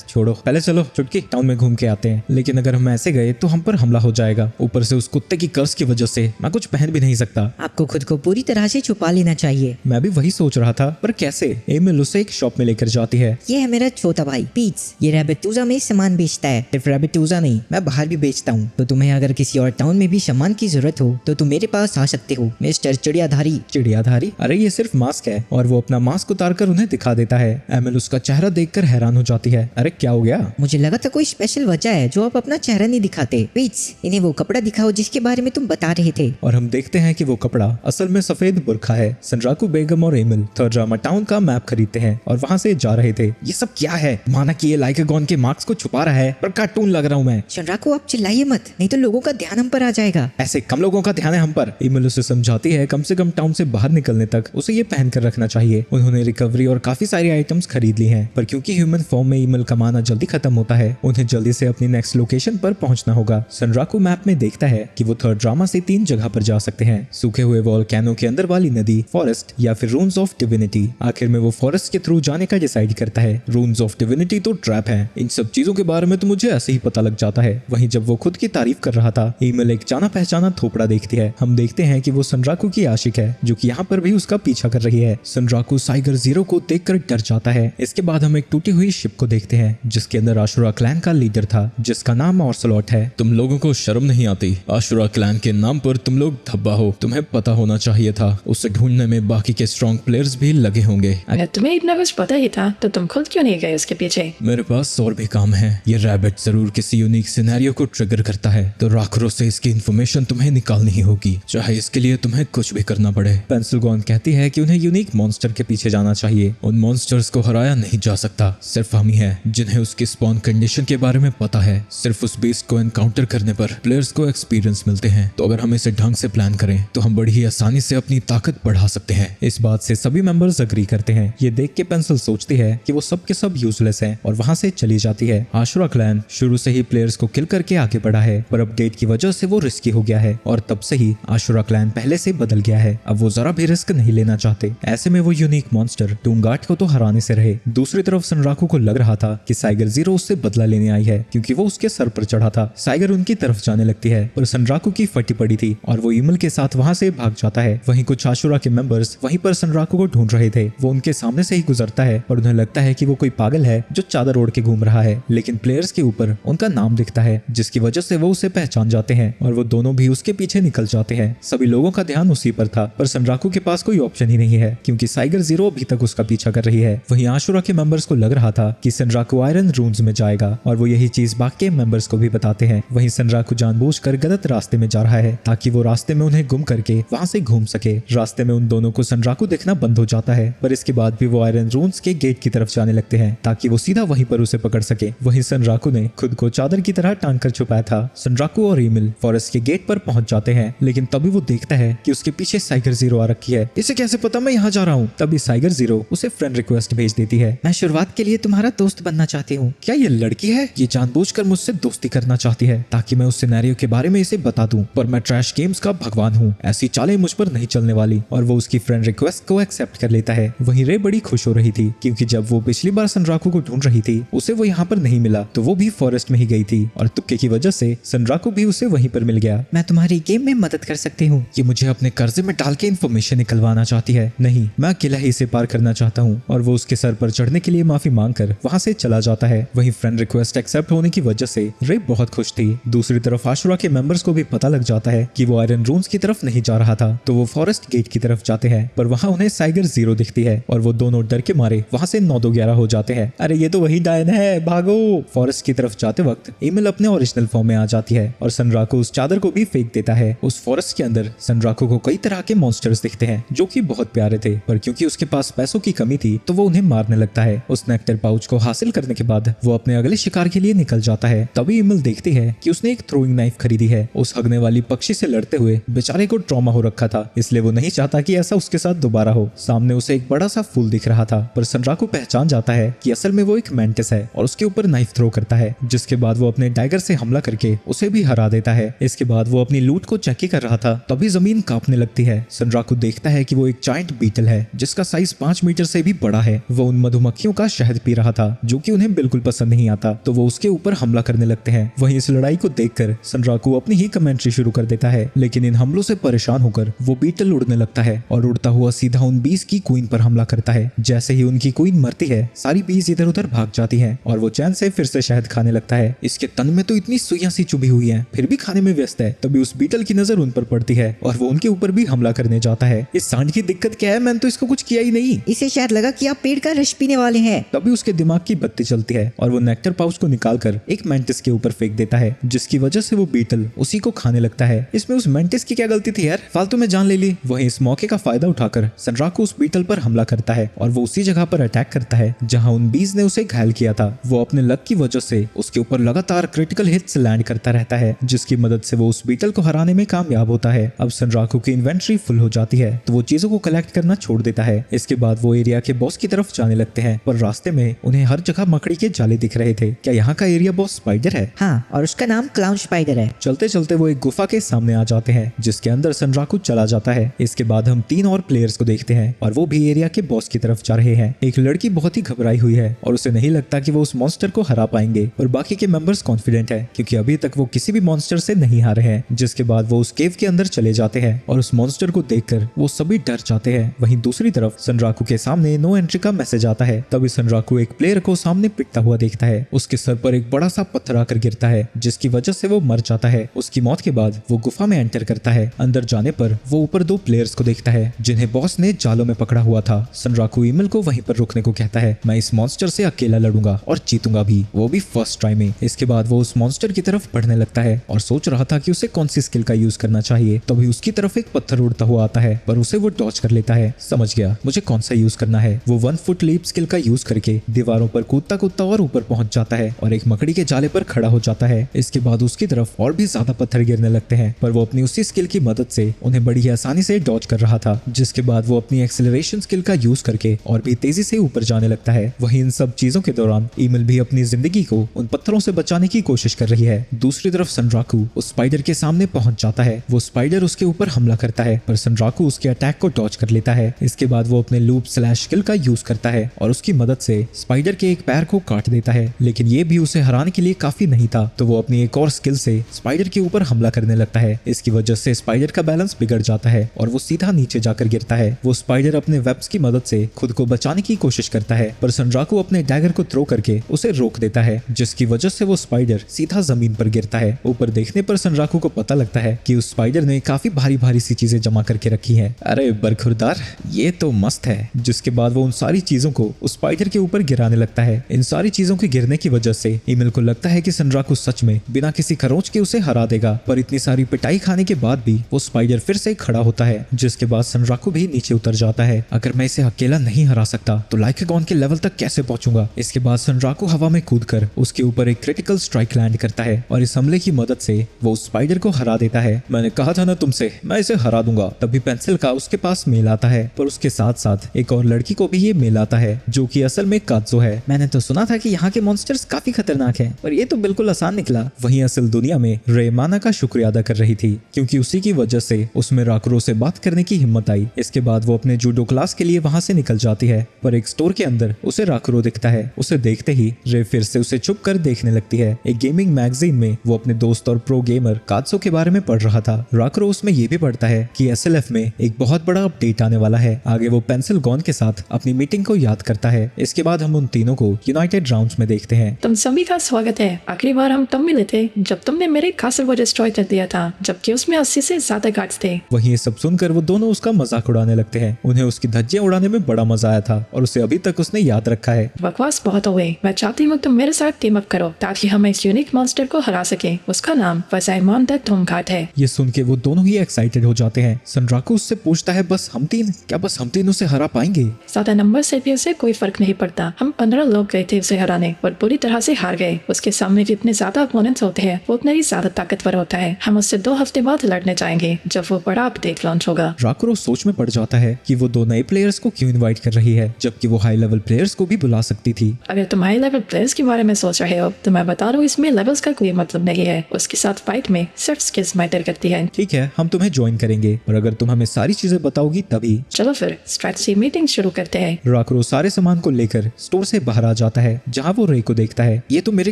छोड़ो, पहले चलो चुटकी टाउन में घूम के आते हैं। लेकिन अगर हम ऐसे गए तो हम पर हमला हो जाएगा। ऊपर से उस कुत्ते की कर्स की वजह से मैं कुछ पहन भी नहीं सकता। आपको खुद को पूरी तरह से छुपा लेना चाहिए। मैं भी वही सोच रहा था, पर कैसे? एमिल उसे एक शॉप में लेकर जाती है। ये है मेरा छोटा भाई पीट्स, ये रैबिटूजा में सामान बेचता है। सिर्फ रैबिटूजा नहीं, मैं बाहर भी बेचता हूँ, तो तुम्हें अगर किसी और टाउन में भी सामान की जरूरत हो तो तुम मेरे पास आ सकते हो, मिस्टर चिड़ियाधारी। चिड़ियाधारी? अरे ये सिर्फ मास्क है। और वो अपना मास्क उतारकर उन्हें दिखा देता है। एमिल उसका चेहरा देखकर हैरान हो जाती है। अरे क्या हो गया? मुझे लगा था कोई स्पेशल वजह है जो आप अपना चेहरा नहीं दिखाते। पीट्स, इन्हें वो कपड़ा दिखाओ जिसके बारे में तुम बता रहे थे। और हम देखते हैं कि वो कपड़ा असल में सफेद बुर्खा है। सनराकू बेगम और एमिल थर्ड ड्रामा टाउन का मैप खरीदते हैं और वहाँ से जा रहे थे। ये सब क्या है? माना कि ये लाइकागॉन के मार्क्स को छुपा रहा है, पर कार्टून लग रहा हूँ मैं। सनराकू, आप चिल्लाइए मत, नहीं तो लोगों का ध्यान हम पर आ जाएगा। ऐसे कम लोगों का ध्यान है हम पर। एमिल उसे समझाती है कम से कम टाउन से बाहर निकलने तक उसे ये पहन कर रखना चाहिए। उन्होंने रिकवरी और काफी सारी आइटम्स खरीद ली हैं, पर क्योंकि ह्यूमन फॉर्म में ईमेल कमाना जल्दी खत्म होता है, उन्हें जल्दी से अपनी नेक्स्ट लोकेशन पर पहुंचना होगा। सनराकू मैप में देखता है कि वो थर्ड ड्रामा से 3 जगह पर जा सकते हैं, सूखे हुए वॉल्केनो के अंदर वाली नदी, फॉरेस्ट या फिर रून्स ऑफ डिविनिटी। आखिर में वो फॉरेस्ट के थ्रू जाने का डिसाइड करता है। रून्स ऑफ डिविनिटी तो ट्रैप है। इन सब चीजों के बारे में तो मुझे ऐसे ही पता लग जाता है। वहीं जब वो खुद की तारीफ कर रहा था, ईमेल एक जाना पहचाना थोपड़ा देखती है। हम देखते हैं कि वो सनराकू की आशिक है, जो कि यहाँ पर भी उसका पीछा कर रही है। सनराकू साइगर जीरो को देखकर डर जाता है। इसके बाद हम एक टूटी हुई शिप को देखते हैं जिसके अंदर आशुरा क्लैन का लीडर था, जिसका नाम ऑर्सलॉट है। तुम लोगों को शर्म नहीं आती? आशुरा क्लैन के नाम पर तुम लोग धब्बा हो। तुम्हें पता होना चाहिए था, उसे ढूंढने में बाकी के स्ट्रॉन्ग प्लेयर्स भी लगे होंगे। अगर तुम्हें इतना कुछ पता ही था तो तुम खुद क्यों नहीं गए उसके पीछे? मेरे पास और भी काम है। ये रैबिट जरूर किसी यूनिक सिनेरियो को ट्रिगर करता है, तो राखरो से इसकी इन्फॉर्मेशन तुम्हें निकालनी ही होगी, चाहे इसके लिए तुम्हें कुछ भी करना पड़े। पेंसिलगॉन कहती है कि उन्हें यूनिक मॉन्स्टर के पीछे जाना चाहिए। उन मॉन्स्टर्स को हराया नहीं जा सकता, सिर्फ हम ही हैं जिन्हें उसकी स्पॉन कंडीशन डोमिनेशन के बारे में पता है। सिर्फ उस बेस्ट को एनकाउंटर करने पर प्लेयर्स को एक्सपीरियंस मिलते हैं, तो अगर हम इसे ढंग से प्लान करें तो हम बड़ी ही आसानी से अपनी ताकत बढ़ा सकते हैं। इस बात से सभी मेंबर्स अग्री करते हैं। ये देख के पेंसिल सोचती है कि वो सब के सब यूजलेस हैं और वहाँ से चली जाती है। आशुरा क्लैन शुरू से ही प्लेयर्स को किल करके आगे बढ़ा है, पर अपडेट की वजह से वो रिस्की हो गया है और तब से ही आशुरा क्लैन पहले से बदल गया है। अब वो जरा भी रिस्क नहीं लेना चाहते। ऐसे में वो यूनिक मॉन्स्टर टूंगाट को तो हराने से रहे। दूसरी तरफ सनराकू को लग रहा था कि साइगर जीरो उससे बदला लेने आई है, क्योंकि वो उसके सर पर चढ़ा था। साइगर उनकी तरफ जाने लगती है, पर सनराकू की फटी पड़ी थी और वो ईमल के साथ वहाँ से भाग जाता है। वहीं कुछ आशुरा के मेंबर्स वहीं पर सनराकू को ढूंढ रहे थे। वो उनके सामने से ही गुजरता है और उन्हें लगता है कि वो कोई पागल है जो चादर ओढ़ के घूम रहा है, लेकिन प्लेयर्स के ऊपर उनका नाम दिखता है, जिसकी वजह से वो उसे पहचान जाते हैं और वो दोनों भी उसके पीछे निकल जाते हैं। सभी लोगों का ध्यान उसी पर था, पर सनराकू के पास कोई ऑप्शन ही नहीं है, क्योंकि साइगर जीरो अभी तक उसका पीछा कर रही है। वहीं आशुरा के मेंबर्स को लग रहा था कि सनराकू आयरन रूम्स में जाएगा और वो यही चीज बाकी मेंबर्स को भी बताते हैं। वहीं सनराकू जानबूझकर गलत रास्ते में जा रहा है ताकि वो रास्ते में उन्हें गुम करके वहां से घूम सके। रास्ते में उन दोनों को सनराकू देखना बंद हो जाता है, पर इसके बाद भी वो आयरन रूम्स के गेट की तरफ जाने लगते हैं ताकि वो सीधा वहीं पर उसे पकड़ सके। वहीं सनराकू ने खुद को चादर की तरह टांग कर छुपाया था। सनराकू और ईमिल फॉरेस्ट के गेट पर पहुंच जाते हैं, लेकिन तभी वो देखता है कि उसके पीछे साइगर जीरो आ रखी है। इसे कैसे पता मैं यहाँ जा रहा हूँ? तभी साइगर जीरो उसे फ्रेंड रिक्वेस्ट भेज देती है। मैं शुरुआत के लिए तुम्हारा दोस्त बनना चाहती हूँ। क्या ये लड़की है? ये जानबूझकर मुझसे दोस्ती करना चाहती है ताकि मैं उस सिनेरियो के बारे में इसे बता दूं, पर मैं ट्रैश गेम्स का भगवान हूँ, ऐसी चालें मुझ पर नहीं चलने वाली। और वो उसकी फ्रेंड रिक्वेस्ट को एक्सेप्ट कर लेता है। वहीं रे बड़ी खुश हो रही थी, क्योंकि जब वो पिछली बार सनराकू को ढूंढ रही थी उसे वो यहाँ पर नहीं मिला, तो वो भी फॉरेस्ट में ही गई थी और तुक्के की वजह से सनराकू भी उसे वहीं पर मिल गया। मैं तुम्हारी गेम में मदद कर सकती हूँ। ये मुझे अपने कर्जे में डाल के इन्फॉर्मेशन निकलवाना चाहती है। नहीं, मैं अकेला ही इसे पार करना चाहता हूँ। और वो उसके सर पर चढ़ने के लिए माफी मांगकर वहाँ से चला जाता है। वहीं फ्रेंड रिक्वेस्ट एक्सेप्ट होने की वजह से रे बहुत खुश थी। दूसरी तरफ आशुरा के मेंबर्स को भी पता लग जाता है कि वो आयरन रूम्स की तरफ नहीं जा रहा था, तो वो फॉरेस्ट गेट की तरफ जाते हैं, पर वहाँ उन्हें साइगर जीरो दिखती है और वो दोनों डर के मारे वहाँ से 9-2-11 हो जाते हैं। अरे ये तो वही डायन है, भागो। फॉरेस्ट की तरफ जाते वक्त ईमिल अपने ओरिजिनल फॉर्म में आ जाती है और सनराकू उस चादर को भी फेंक देता है। उस फॉरेस्ट के अंदर सनराकू को कई तरह के मॉन्स्टर्स दिखते हैं जो कि बहुत प्यारे थे, पर क्योंकि उसके पास पैसों की कमी थी तो वो उन्हें मारने लगता है। उस नेक्टर पाउच को हासिल करने के बाद वो अपने अगले शिकार के लिए निकल जाता है। तभी ईमिल देखती है कि उसने एक थ्रोइंग नाइफ खरीदी है। उस हगने वाली पक्षी से लड़ते हुए बेचारे को ट्रॉमा हो रखा था, इसलिए वो नहीं चाहता कि ऐसा उसके साथ दोबारा हो। सामने उसे एक बड़ा सा फूल दिख रहा था, पर सनराकू पहचान जाता है कि असल में वो एक मैंटिस है और उसके ऊपर नाइफ थ्रो करता है, जिसके बाद वो अपने डैगर से हमला करके उसे भी हरा देता है। इसके बाद वो अपनी लूट को चेक ही कर रहा था, तभी जमीन कांपने लगती है। सनराकू देखता है कि वो एक जायंट बीटल है जिसका साइज 5 मीटर से भी बड़ा है। वो उन मधुमक्खियों का शहद पी रहा था जो कि उन्हें बिल्कुल पसंद नहीं आता, तो वो उसके ऊपर हमला करने लगते हैं। वहीं इस लड़ाई को देखकर सनराकू अपनी ही कमेंट्री शुरू कर देता है, लेकिन इन हमलों से परेशान होकर वो बीटल उड़ने लगता है और उड़ता हुआ सीधा उन बीज की क्वीन पर हमला करता है। जैसे ही उनकी क्वीन मरती है, सारी बीज इधर उधर भाग जाती हैं और वो चैन से फिर से शहद खाने लगता है। इसके तन में तो इतनी सुइयां सी चुभी हुई हैं, फिर भी खाने में व्यस्त है। तभी उस बीटल की नजर उन पर पड़ती है और वो उनके ऊपर भी हमला करने जाता है। इस सांड की दिक्कत क्या है? मैंने तो इसको कुछ किया ही नहीं। इसे शायद लगा कि आप पेड़ का रस पीने वाले हैं। तभी उसके दिमाग की बत्ती चलती है और वो नेक्टर पाउच को निकालकर एक मेंटिस के ऊपर फेंक देता है, जिसकी वजह से वो बीटल उसी को खाने लगता है। इसमें उस मेंटिस की क्या गलती थी यार, फालतू में जान ले ली। वहीं इस मौके का फायदा उठाकर सनराकू उस बीटल पर हमला करता है और वो उसी जगह पर अटैक करता है जहां उन बीज ने उसे घायल किया था। वो अपने लक की वजह से उसके ऊपर लगातार क्रिटिकल हिट्स लैंड करता रहता है, जिसकी मदद से वो उस बीटल को हराने में कामयाब होता है। अब सनराकू की इन्वेंट्री फुल हो जाती है, तो वो चीजों को कलेक्ट करना छोड़ देता है। इसके बाद वो एरिया के बॉस की तरफ जाने लगते हैं, पर रास्ते में उन्हें हर जगह मकड़ी के जाले दिख रहे थे। क्या यहाँ का एरिया बॉस स्पाइडर है? हाँ, और उसका नाम क्लाउन स्पाइडर है। चलते चलते वो एक गुफा के सामने आ जाते हैं, जिसके अंदर सनराकू चला जाता है। इसके बाद हम 3 और प्लेयर्स को देखते हैं और वो भी एरिया के बॉस की तरफ जा रहे हैं। एक लड़की बहुत ही घबराई हुई है और उसे नहीं लगता कि वो उस मॉन्स्टर को हरा पाएंगे, और बाकी के मेंबर्स कॉन्फिडेंट है क्योंकि अभी तक वो किसी भी मॉन्स्टर से नहीं हारे हैं। जिसके बाद वो उस केव के अंदर चले जाते हैं और उस मॉन्स्टर को देखकर वो सभी डर जाते हैं। वहीं दूसरी तरफ सनराकू के सामने नो एंट्री का मैसेज आता है। तभी सनराकू एक प्लेयर को सामने पिटता हुआ देखता है। उसके सर पर एक बड़ा सा पत्थर आकर गिरता है, जिसकी वजह से वो मर जाता है। उसकी मौत के बाद वो गुफा में एंटर करता है। अंदर जाने पर वो ऊपर 2 प्लेयर्स को देखता है जिन्हें बॉस ने जालों में पकड़ा हुआ था। सनराकू ईमिल को वहीं पर रुकने को कहता है। मैं इस मॉन्स्टर से अकेला लड़ूंगा और जीतूंगा भी, वो भी फर्स्ट ट्राई में। इसके बाद वो उस मॉन्स्टर की तरफ बढ़ने लगता है और सोच रहा था कि उसे कौन सी स्किल का यूज करना चाहिए। तभी उसकी तरफ एक पत्थर उड़ता हुआ आता है, पर उसे वो डॉज कर लेता है। समझ गया मुझे कौन सा यूज करना है। वो 1 फुट लीप स्किल का यूज करके दीवारों पर कूदता कूदता और ऊपर पहुंच पहुंच जाता है और एक मकड़ी के जाले पर खड़ा हो जाता है। इसके बाद उसकी तरफ और भी ज्यादा पत्थर गिरने लगते हैं, पर वो अपनी उसी स्किल की मदद से उन्हें बड़ी ही आसानी से डॉज कर रहा था, जिसके बाद वो अपनी एक्सेलरेशन स्किल का यूज करके और भी तेजी से ऊपर जाने लगता है। वहीं इन सब चीजों के दौरान ईमिल भी अपनी जिंदगी को उन पत्थरों से बचाने की कोशिश कर रही है। दूसरी तरफ सनराकू उस स्पाइडर के सामने पहुंच जाता है। वो स्पाइडर उसके ऊपर हमला करता है, पर सनराकू उसके अटैक को डॉज कर लेता है। इसके बाद वो अपने लूप स्लैश स्किल का यूज करता है और उसकी मदद से स्पाइडर के एक पैर को काट देता है, लेकिन ये भी उसे हराने के लिए काफी नहीं था, तो वो अपनी एक और स्किल से स्पाइडर के ऊपर हमला करने लगता है। इसकी वजह से स्पाइडर का बैलेंस बिगड़ जाता है और वो सीधा नीचे जाकर गिरता है। वो स्पाइडर अपने वेब्स की मदद से खुद को बचाने की कोशिश करता है, पर सनराकू अपने डैगर को थ्रो करके उसे रोक देता है, जिसकी वजह से वो स्पाइडर सीधा जमीन पर गिरता है। ऊपर देखने पर सनराकू को पता लगता है कि उस स्पाइडर ने काफी भारी भारी सी चीजें जमा करके रखी हैं। अरे बरखुरदार, ये तो मस्त है। जिसके बाद वो उन सारी चीजों को उस स्पाइडर के ऊपर गिराने लगता है। इन सारी चीजों के गिरने की वजह से ईमिल को लगता है कि सनराकू सच में बिना किसी खरोंच के उसे हरा देगा, पर इतनी सारी पिटाई खाने के बाद भी वो स्पाइडर फिर से खड़ा होता है, जिसके बाद सनराकू भी नीचे उतर जाता है। अगर मैं इसे अकेला नहीं हरा सकता तो लाइकेगॉन के लेवल तक कैसे पहुंचूंगा। इसके बाद सनराकू हवा में कूदकर उसके ऊपर एक क्रिटिकल स्ट्राइक लैंड करता है और इस हमले की मदद से वो उस स्पाइडर को हरा देता है। मैंने कहा था ना तुमसे, मैं इसे हरा दूंगा। तभी पेंसिल का उसके पास मेल आता है, पर उसके साथ साथ एक और लड़की को भी ये मेल आता है, जो कि असल में कात्सो है। मैंने तो सुना था कि यहाँ के मॉन्स्टर्स काफी खतरनाक हैं, पर ये तो बिल्कुल आसान निकला। वहीं असल दुनिया में रे माना का शुक्रिया अदा कर रही थी, क्योंकि उसी की वजह से उसमें राकुरो से बात करने की हिम्मत आई। इसके बाद वो अपने जूडो क्लास के लिए वहां से निकल जाती है, पर एक स्टोर के अंदर उसे राकुरो दिखता है। उसे देखते ही रे फिर से उसे छुप कर देखने लगती है। एक गेमिंग मैगजीन में वो अपने दोस्त और प्रो गेमर कात्सो के बारे में पढ़ रहा था। राकुरो उसमें ये भी पढ़ता है कि एसएलएफ में एक बहुत बड़ा अपडेट आने वाला है। आगे वो पेंसिल गॉन के साथ अपनी मीटिंग को याद करता है। इसके बाद हम उन तीनों को यूनाइटेड राउंड्स में देखते हैं। तुम सभी का स्वागत है। आखिरी बार हम तब मिले थे जब तुमने मेरे कासल को डिस्ट्रॉय कर दिया था, जबकि उसमें 80 से ज्यादा गार्ड्स थे। वहीं ये सब सुनकर वो दोनों उसका मजाक उड़ाने लगते हैं। उन्हें उसकी धज्जियां उड़ाने में बड़ा मजा आया था और उसे अभी तक उसने याद रखा है। बकवास बहुत हो गई। मैं चाहती हूँ तुम मेरे साथ टीम अप करो ताकि हम इस यूनिक मॉन्स्टर को हरा सके। उसका नाम वसाइमॉन द टूमगार्ड है। ये सुन के वो दोनों ही एक्साइटेड हो जाते हैं। सनराकू उससे पूछता है, बस हम तीन? क्या बस हम तीन उसे हरा पाएंगे? ज्यादा नंबर से भी उसे कोई फर्क नहीं पड़ता। हम 15 लोग गए थे उसे हराने और पूरी तरह से हार गए। उसके सामने जितने ज्यादा अपोनेंट्स होते हैं वो उतना ही ज्यादा ताकतवर होता है। हम उससे 2 हफ्ते बाद लड़ने जाएंगे जब वो बड़ा अपडेट लॉन्च होगा। राकुरो सोच में पड़ जाता है कि वो 2 नए प्लेयर्स को क्यों इनवाइट कर रही है, जबकि वो हाई लेवल प्लेयर्स को भी बुला सकती थी। अगर तुम हाई लेवल प्लेयर्स के बारे में सोच रहे हो तो मैं बता रहा हूँ, इसमें लेवल्स का कोई मतलब नहीं है। उसके साथ फाइट में सिर्फ स्किल्स मैटर करती है। ठीक है, हम तुम्हें ज्वाइन करेंगे, पर अगर तुम हमें सारी चीजें बताओगी तभी। चलो फिर स्ट्रेटजी मीटिंग शुरू करते हैं। राकुरो सारे सामान को लेकर स्टोर से बाहर आ जाता है, जहाँ वो रे को देखता है। ये तो मेरे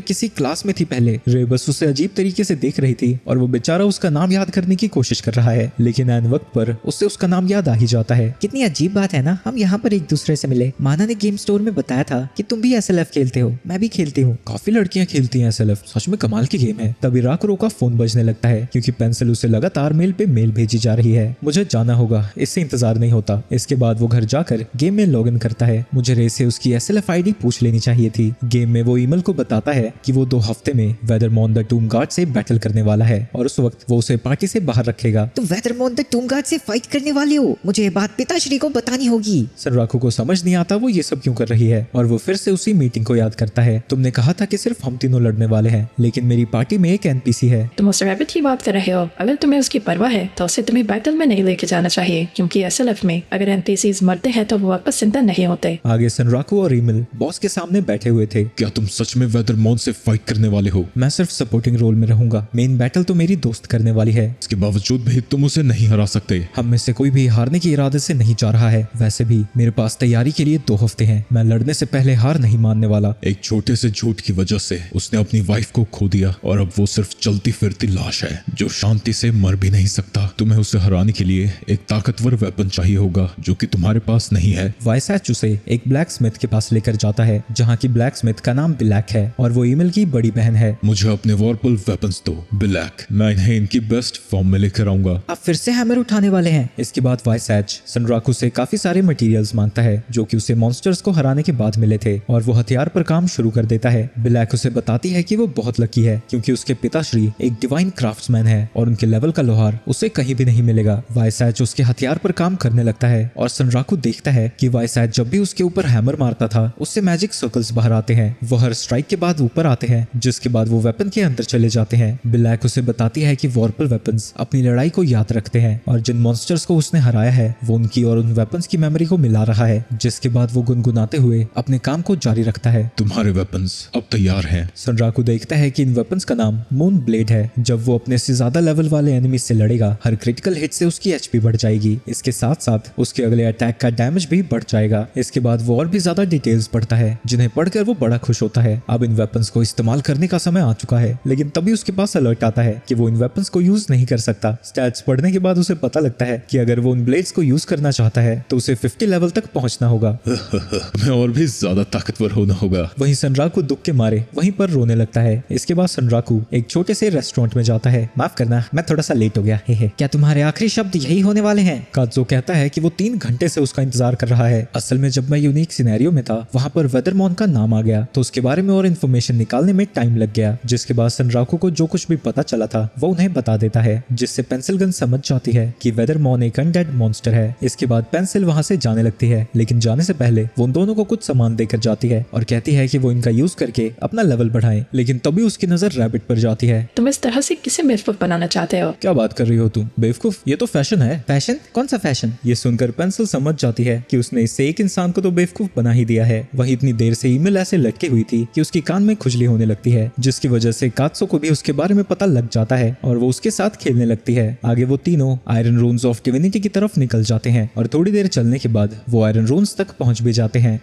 किसी क्लास में थी पहले। रे बस उसे अजीब तरीके से देख रही थी और वो बेचारा उसका नाम याद करने की कोशिश कर रहा है, लेकिन ऐन वक्त पर उससे उसका नाम याद आ ही जाता है। कितनी अजीब बात है ना, हम यहाँ पर एक दूसरे से मिले। माना ने गेम स्टोर में बताया था कि तुम भी एसएलएफ खेलते हो, मैं भी खेलती हूँ। काफी लड़कियां खेलती हैं एसएलएफ, सच में कमाल की गेम है। तभी राकुरो का फोन बजने लगता है, क्योंकि पेंसिल उसे लगातार मेल पे मेल भेजी जा रही है। मुझे जाना होगा, इससे इंतजार नहीं होता। इसके बाद वो घर जाकर गेम में लॉग इन करता है। मुझे रे से उसकी एसएलएफ आईडी पूछ लेनी चाहिए थी। गेम में वो ईमेल को बताता है कि वो 2 हफ्ते में वेदरमॉन द टूमगार्ड से बैटल करने वाला है और उस वक्त वो उसे पार्टी से बाहर रखेगा। तुम वेदरमॉन द टूमगार्ड से फाइट करने वाले हो? मुझे ये बात पिताश्री को बतानी होगी। सनराकू को समझ नहीं आता वो ये सब क्यों कर रही है, और वो फिर से उसी मीटिंग को याद करता है। तुमने कहा था कि सिर्फ हम तीनों लड़ने वाले हैं, लेकिन मेरी पार्टी में एक एनपीसी है। तुम उस रैबिट की बात कर रहे हो। अगर तुम्हें उसकी परवाह है तो उसे तुम्हें बैटल में नहीं लेके जाना चाहिए, क्योंकि एसएलएफ में अगर एनपीसीज मरते हैं तो वो वापस जिंदा नहीं होते। आगे सनराकू और ईमिल बॉस के सामने बैठे हुए थे। क्या तुम सच में वेदरमॉन से फाइट करने वाले हो? मैं सिर्फ सपोर्टिंग रोल में रहूंगा, मेन बैटल तो मेरी दोस्त करने वाली है। इसके बावजूद भी तुम उसे नहीं हरा सकते। हम में से कोई भी हारने के इरादे से नहीं जा रहा है। वैसे भी मेरे पास तैयारी के लिए 2 हफ्ते हैं। मैं लड़ने से पहले हार नहीं मानने वाला। एक छोटे से झूठ की वजह से उसने अपनी वाइफ को खो दिया और अब वो सिर्फ चलती फिरती लाश है जो शांति से मर भी नहीं सकता। तुम्हें उसे हराने के लिए एक ताकतवर वेपन चाहिए होगा जो कि तुम्हारे पास नहीं है। वाइसैच उसे एक ब्लैक स्मिथ के पास लेकर जाता है, जहाँ की ब्लैक स्मिथ का नाम ब्लैक है और वो ईमेल की बड़ी बहन है। मुझे अपने वॉरपुल वेपन्स दो ब्लैक, मैं इन्हें इनकी बेस्ट फॉर्म में लेकर आऊंगा। आप फिर से हैमर उठाने वाले हैं? इसके बाद वाइसैच सनराकू से काफी सारे मटेरियल्स मांगता है जो कि उसे मॉन्स्टर्स को हराने के बाद मिले थे, और वो हथियार पर काम शुरू कर देता है। ब्लैक उसे बताती है कि वो बहुत लकी है क्योंकि उसके पिताश्री एक डिवाइन क्राफ्ट्समैन है और उनके लेवल का लोहार उसे कहीं भी नहीं मिलेगा। वाइसैच उसके हथियार पर काम करने लगता है और सनराकू देखता है कि वाइसैच जब भी उसके ऊपर हैमर मारता था उससे मैजिक सर्कल्स बाहर आते हैं। वो हर स्ट्राइक के बाद ऊपर आते हैं, जिसके बाद वो वेपन के अंदर चले जाते हैं। ब्लैक उसे बताती है कि वॉर्पल वेपन्स अपनी लड़ाई को याद रखते हैं और जिन मॉन्स्टर्स को उसने हराया है वो उनकी और उन वेपन्स की मेमोरी को मिला रहा है। जिसके बाद वो गुनगुनाते हुए अपने काम को जारी रखता है। तुम्हारे वेपन्स अब तैयार हैं। सनराकू देखता है कि इन वेपन्स का नाम मून ब्लेड है। जब वो अपने से ज्यादा लेवल वाले एनिमी से लड़ेगा, हर क्रिटिकल हिट से उसकी एचपी बढ़ जाएगी। इसके साथ साथ उसके अगले अटैक का डैमेज भी बढ़ जाएगा। इसके बाद वो और भी ज्यादा डिटेल्स पढ़ता है, जिन्हें पढ़कर वो बड़ा खुश होता है। अब इन वेपन्स को इस्तेमाल करने का समय आ चुका है, लेकिन तभी उसके पास अलर्ट आता है कि वो इन वेपन्स को यूज नहीं कर सकता। स्टैट्स पढ़ने के बाद उसे पता लगता है कि अगर वो उन ब्लेड्स को यूज करना चाहता है तो उसे 50 लेवल तक पहुंचना होगा। मैं और भी ज्यादा ताकतवर होना होगा। वहीं सनराकू दुख के मारे वहीं पर रोने लगता है। इसके बाद सनराकू एक छोटे से रेस्टोरेंट में जाता है। माफ करना, मैं थोड़ा सा लेट हो गया। हे क्या तुम्हारे आखिरी शब्द यही होने वाले हैं? कात्सो कहता है कि वो 3 घंटे से उसका इंतजार कर रहा है। असल में जब मैं यूनिक सिनेरियो में था, वहाँ पर वेदरमॉन का नाम आ गया, तो उसके बारे में और इन्फॉर्मेशन निकालने में टाइम लग गया। जिसके बाद सनराकू को जो कुछ भी पता चला था वो उन्हें बता देता है, जिससे पेंसिल गन समझ जाती है कि वेदरमॉन एक अनडेड मॉन्स्टर है। इसके बाद पेंसिल वहाँ से जाने लगती है, लेकिन जाने से पहले वो उन दोनों को कुछ सामान देकर जाती है और कहती है कि वो इनका यूज करके अपना लेवल बढ़ाएं। लेकिन तभी उसकी नजर रैबिट पर जाती है। तुम इस तरह से किसे बेवकूफ बनाना चाहते हो? क्या बात कर रही हो तुम? बेवकूफ? ये तो फैशन है। फैशन? कौन सा फैशन? ये सुनकर पेंसिल समझ जाती है कि उसने इससे एक इंसान को तो बेवकूफ बना ही दिया है। वही इतनी देर से ईमेल ऐसे लटकी हुई थी कि उसकी कान में खुजली होने लगती है, जिसकी वजह से कात्सो को भी उसके बारे में पता लग जाता है और वो उसके साथ खेलने लगती है। आगे वो तीनों आयरन रून्स ऑफ डिविनिटी की तरफ निकल जाते हैं और थोड़ी देर चलने के बाद वो आयरन रून्स तक पहुंच भी जाते हैं।